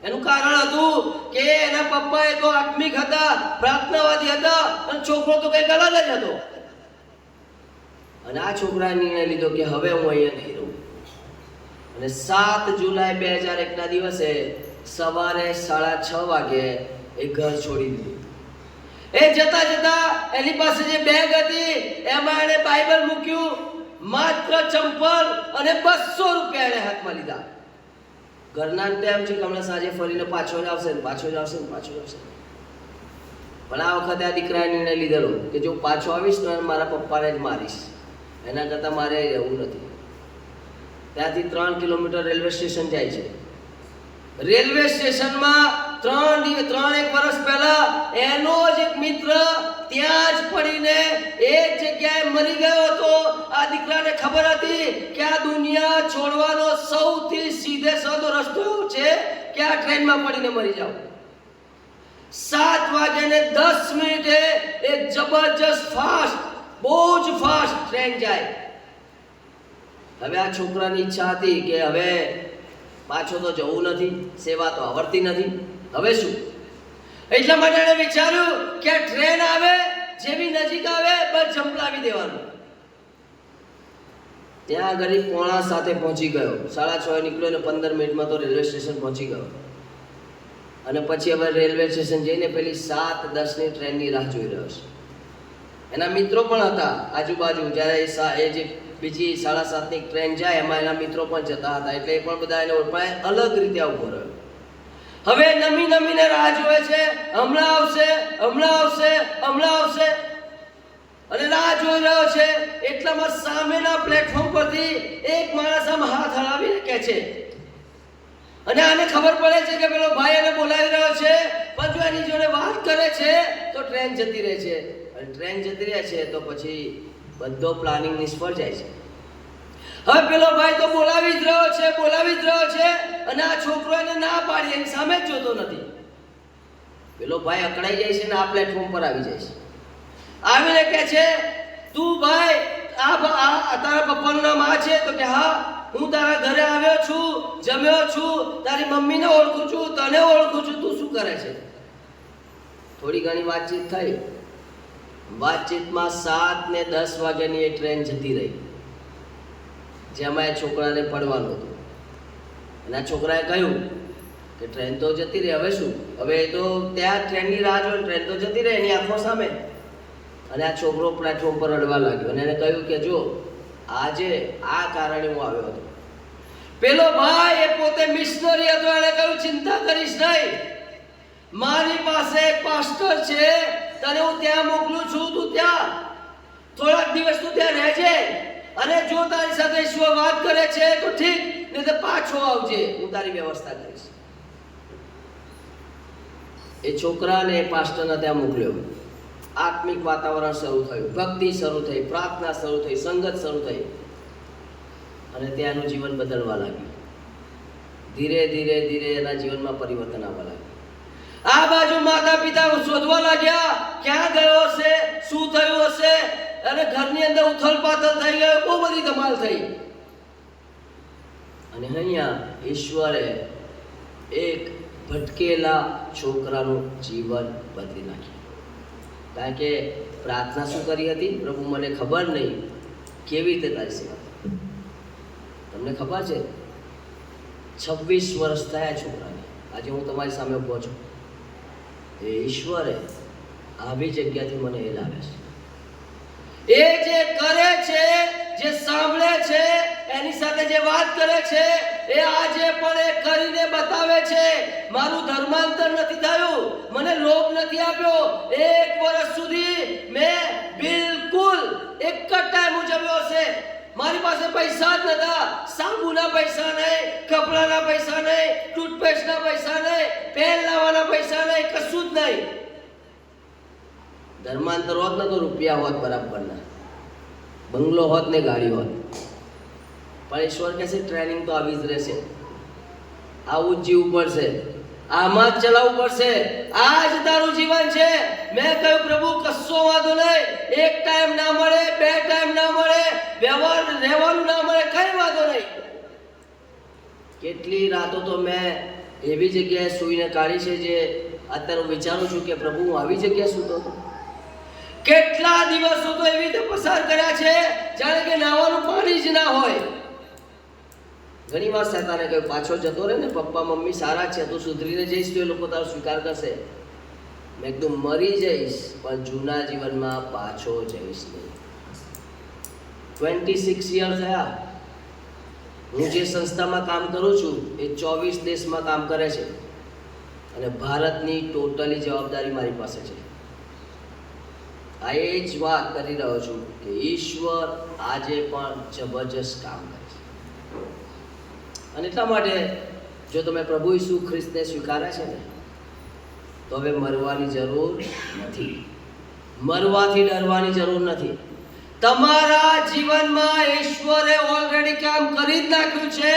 A: એનું કારણ હતું કે એના પપ્પા એ તો આત્મિક હતા, પ્રાર્થનાવાદી હતા, અને છોકરો તો કંઈક અલગ જ હતો. અને આ છોકરાએ નિર્ણય લીધો કે હવે હું અહીંયા નહીં રહું. અને 7 જુલાઈ 2001 ના દિવસે સવારે 6:30 વાગે એ ઘર છોડી દીધું. એ જતા એની પાસે જે બેગ હતી એમાં એને બાઇબલ મૂક્યું, માત્ર ચંપલ અને 200 રૂપિયા એને હાથમાં લીધા. ઘરના ટાઈમ છે કે હમણાં સાંજે ફરીને પાછો જ આવશે. પણ આ વખતે આ દીકરાએ નિર્ણય લીધેલો કે જો પાછો આવીશ તો મારા પપ્પાને જ મારીશ, એના કરતાં મારે રહેવું નથી. ત્યાંથી 3 કિલોમીટર રેલવે સ્ટેશન જાય છે. રેલવે સ્ટેશનમાં 3 વર્ષ પહેલા એનો જ એક મિત્ર ત્યાં જ પડીને એક જગ્યાએ મરી ગયો હતો. આ દીકરાને ખબર હતી કે આ દુનિયા છોડવાનો સૌથી સીધે સાધો રસ્તો એવો છે કે આ ટ્રેનમાં પડીને મરી જાવ. 7:10 એક જબરજસ્ત બહુ જ ફાસ્ટ ટ્રેન જાય. હવે આ છોકરાની ઈચ્છા હતી કે હવે પાછો તો જવું નથી, સેવા તો આવડતી નથી, હવે શું? એટલા માટે એણે વિચાર્યું કે ટ્રેન આવે, જેવી નજીક આવે બસ ઝંપલાવી દેવાનું. ત્યાં આગળ 6:45 પહોંચી ગયો. 6:30 નીકળ્યો ને 15 મિનિટમાં તો રેલવે સ્ટેશન પહોંચી ગયો. અને પછી હવે રેલવે સ્ટેશન જઈને પેલી 7:10ની ટ્રેનની રાહ જોઈ રહ્યો છે. એના મિત્રો પણ હતા આજુબાજુ. જ્યારે એ જે બીજી 7:30ની ટ્રેન જાય એમાં એના મિત્રો પણ જતા હતા, એટલે એ પણ બધા એને ઓળખાય અલગ રીતે ઉભો રહ્યો. હવે નમીને રાહ જોવે છે, હમણાં આવશે. અને રાહ જોઈ રહ્યો છે. એટલામાં સામેના પ્લેટફોર્મ પરથી એક માણસ આમ હાથ હલાવીને કહે છે, અને આને ખબર પડે છે કે પેલો ભાઈ એને બોલાવી રહ્યો છે, પણ જો એની જોડે વાત કરે છે તો ટ્રેન જતી રહે છે. અને ટ્રેન જતી રહે છે તો પછી બધો પ્લાનિંગ નિષ્ફળ જાય છે. હવે પેલો ભાઈ તો બોલાવી જ રહ્યો છે અને આ છોકરો એને ના પાડી એની સામે જ જોતો નથી. પેલો ભાઈ અકળાઈ જાય છે ને આ પ્લેટફોર્મ પર આવી જાય છે. આવીને કહે છે, તું ભાઈ આ તારા પપ્પાનું નામ આ છે? તો કે હા, હું તારા ઘરે આવ્યો છું, જમ્યો છું, તારી મમ્મીને ઓળખું છું, તને ઓળખું છું, તું શું કરે છે? થોડી ઘણી વાતચીત થઈ. વાતચીતમાં 7:10 વાગ્યાની એ ટ્રેન જતી રહી, જેમાં એ છોકરાને પડવાનું હતું. અને આ છોકરાએ કહ્યું કે ટ્રેન તો જતી રહી, હવે શું? હવે તો ત્યાં ટ્રેનની રાહ જોઈ, ટ્રેન તો જતી રહી એની આંખો સામે. અને આ છોકરો પ્લેટફોર્મ પર રડવા લાગ્યો અને એને કહ્યું કે જો આજે આ કારણે હું આવ્યો હતો. પેલો ભાઈ એ પોતે મિશનરી હતો. એને કહ્યું ચિંતા કરીશ નહીં, મારી પાસે એક પાસ્ટર છે, તને હું ત્યાં મોકલું છું, તું ત્યાં થોડાક દિવસ તું ત્યાં રહેજે, અને જો તારી સાથે ઈશ્વર વાત કરે છે તો ઠીક, નહીં તો પાછો આવજે, હું તારી વ્યવસ્થા કરીશ. એ છોકરાને એ પાસ્ટરને ત્યાં મોકલ્યો. આત્મિક વાતાવરણ શરૂ થયું, ભક્તિ શરૂ થઈ, પ્રાર્થના શરૂ થઈ, સંગત શરૂ થઈ, અને ત્યાંનું જીવન બદલવા લાગ્યું. ધીરે ધીરે એના જીવનમાં પરિવર્તન આવવા લાગ્યું. આ બાજુ માતા પિતા શોધવા લાગ્યા, ક્યાં ગયો હશે, શું થયું હશે, અને ઘરની અંદર ઉથલપાથલ થઈ ગયો, બહુ બધી ધમાલ થઈ. અને અહીંયા ઈશ્વરે એક ભટકેલા છોકરાનું જીવન બદલી નાખ્યું. કારણ કે પ્રાર્થના શું કરી હતી? પ્રભુ મને ખબર નહીં કેવી રીતે તારી સેવા. તમને ખબર છે 26 વર્ષ થયા છોકરાને, આજે હું તમારી સામે ઊભો છું. એ ઈશ્વરે આવી જગ્યાથી મને એ લાવે છે. એ જે કરે છે, જે સાંભળે છે, એની સાથે જે વાત કરે છે, એ આજે પણ એ કરીને બતાવે છે. મારું ધર્માંતર નથી થયું, મને લોભ નથી આપ્યો. 1 વર્ષ સુધી મેં બિલકુલ એક જ ટાઈમ ઉજવ્યો હશે. મારી પાસે પૈસા જ નતા, સાબુના પૈસા નહીં, કપડાના પૈસા નહીં, ટૂથપેસ્ટના પૈસા નહીં, પેન લાવવાના પૈસા નહીં, કશું જ નહીં. ધર્માંતર હોત ને તો રૂપિયા હોત બરાબરના, બંગલો હોત ને ગાડી હોત. પણ ઈશ્વર કહે છે ટ્રેનિંગ તો આવી જ રહેશે, આવું જ જીવવું પડશે, આમાં જ ચલાવવું પડશે, આ જ તારું જીવન છે. મેં કહ્યું પ્રભુ કશો વાંધો નહીં, 1 ટાઈમ ના મળે, 2 ટાઈમ ના મળે, વ્યવહાર રહેવાનું ના મળે, કઈ વાંધો નહીં, કેટલી રાતો તો મેં એવી જગ્યાએ સૂઈને કાઢી છે જે અત્યારે હું વિચારું છું કે પ્રભુ હું આવી જગ્યાએ સૂતો હતો. કેટલા દિવસો તો એવી રીતે પસાર કર્યા છે જાણે કે નાવાનું પાણી જ ના હોય. ઘણી વાર શેતાને કહ્યું પાછો જતો રહે ને, પપ્પા મમ્મી સારા છે, તું સુધરીને જઈશ તો એ લોકો તારો સ્વીકાર કરશે. મેં એકદમ મરી જઈશ પણ જૂના જીવનમાં પાછો જઈશ નહીં. 26 યર થયા. હું જે સંસ્થામાં કામ કરું છું એ 24 દેશમાં કામ કરે છે અને ભારતની ટોટલી જવાબદારી મારી પાસે છે. આ એ જ વાત કરી રહ્યો છું કે ઈશ્વર આજે પણ જબરજસ્ત કામ કરે છે. અને એટલા માટે જો તમે પ્રભુ ઈસુ ખ્રિસ્તને સ્વીકાર્યા છે ને તો હવે મરવાની જરૂર નથી, મરવાથી ડરવાની જરૂર નથી. તમારા જીવનમાં ઈશ્વરે ઓલરેડી કામ કરી જ નાખ્યું છે.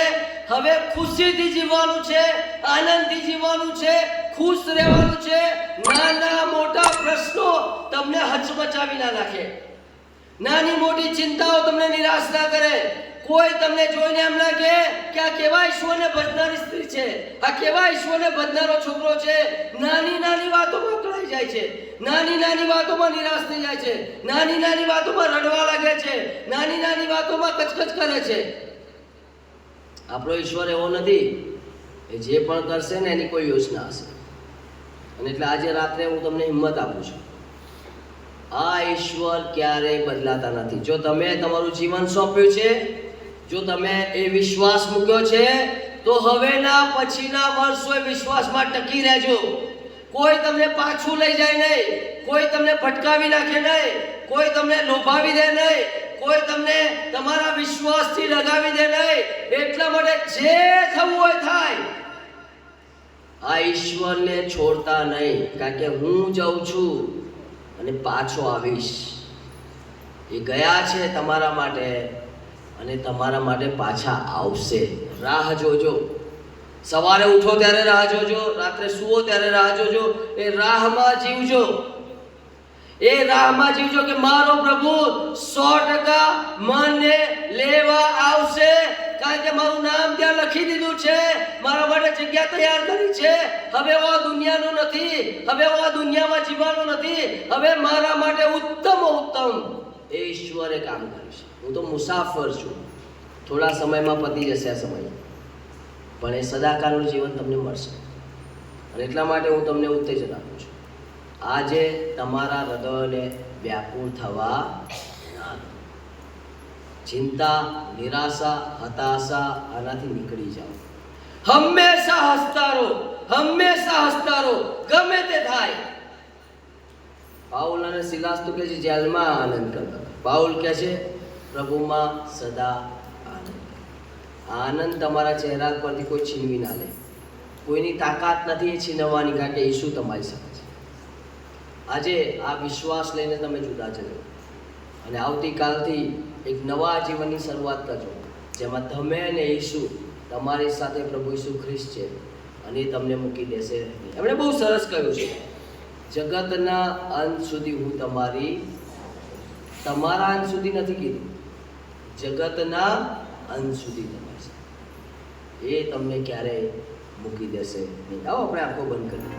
A: હવે ખુશીથી જીવવાનું છે, આનંદથી જીવવાનું છે, ખુશ રહેવાનું છે. નાના મોટા પ્રશ્નો તમને હચમચાવી ના નાખે, નાની મોટી ચિંતાઓ તમને નિરાશ ના કરે. કોઈ તમને જોઈને એમ ના કહે કે આ કેવા ઈશ્વરને ભજનારી સ્ત્રી છે, આ કેવા ઈશ્વરને ભજનારો છોકરો છે. નાની નાની વાતોમાં અકળાઈ જાય છે, નાની નાની વાતોમાં નિરાશ થઈ જાય છે, નાની નાની વાતોમાં રડવા લાગે છે, નાની નાની વાતોમાં કચકચ કરે છે. આપણો ઈશ્વર એવો નથી. એ જે પણ કરશે ને એની કોઈ યોજના હશે. અને એટલે આજે રાત્રે હું તમને હિંમત આપું છું, આ ઈશ્વર ક્યારેય બદલાતા નથી. જો તમે તમારું જીવન સોંપ્યું છે, જો તમે એ વિશ્વાસ મૂક્યો છે તો હવેના પછીના વર્ષો એ વિશ્વાસમાં ટકી રહેજો. કોઈ તમને પાછું લઈ જાય નહીં, કોઈ તમને ભટકાવી નાખે નહીં, કોઈ તમને લોભાવી દે નહીં, કોઈ તમને તમારા વિશ્વાસથી લગાવી દે નહીં. એટલા માટે જે થવું હોય થાય. આ ઈશ્વરને છોડતા નહીં, કારણ કે હું જાઉં છું અને પાછો આવીશ. એ ગયા છે તમારા માટે અને તમારા માટે પાછા આવશે. રાહ જોજો. સવારે ઉઠો ત્યારે રાહ જોજો, રાત્રે સુવો ત્યારે રાહ જોજો. એ રાહમાં જીવજો, એ રાહમાં જીવજો કે મારો પ્રભુ 100% મને લેવા આવશે. કારણ કે મારું નામ ત્યાં લખી દીધું છે, મારા માટે જગ્યા તૈયાર કરી છે. હવે હું આ દુનિયાનો નથી, હવે હું આ દુનિયામાં જીવવાનો નથી. હવે મારા માટે ઉત્તમ એ ઈશ્વરે કામ કર્યું છે. હું તો મુસાફર છું, થોડા સમયમાં પતી જશે આ સમય, પણ એ સદાકાળનું જીવન તમને મળશે. અને એટલા માટે હું તમને ઉત્તેજન આપું છું, આજે તમારા હૃદયને વ્યાકુળ થવા ના દો. ચિંતા, નિરાશા, હતાશા આનાથી નીકળી જાઓ. હંમેશા હસતા રહો, હંમેશા હસતા રહો, ગમે તે થાય. પાઉલ અને સિલાસ તો કે છે જેલમાં આનંદ કરતા. પાઉલ કહે છે પ્રભુમાં સદા આનંદ. આનંદ તમારા ચહેરા પરથી કોઈ છીનવી ના લે. કોઈની તાકાત નથી એ છીનવવાની, કારણ કે ઈસુ તમારી સાથે છે. આજે આ વિશ્વાસ લઈને તમે જુદા જજો અને આવતીકાલથી એક નવા જીવનની શરૂઆત કરજો, જેમાં તમે અને ઈસુ, તમારી સાથે પ્રભુ ઈસુ ખ્રિસ્ત છે અને એ તમને મૂકી દેશે નહીં. એમણે બહુ સરસ કહ્યું છે, જગતના અંત સુધી હું તમારા અંત સુધી નથી કીધું, જગતના અંત સુધી તમારી સાથે. એ તમને ક્યારેય મૂકી દેશે નહીં. આવો આપણે આંખો બંધ કરીએ.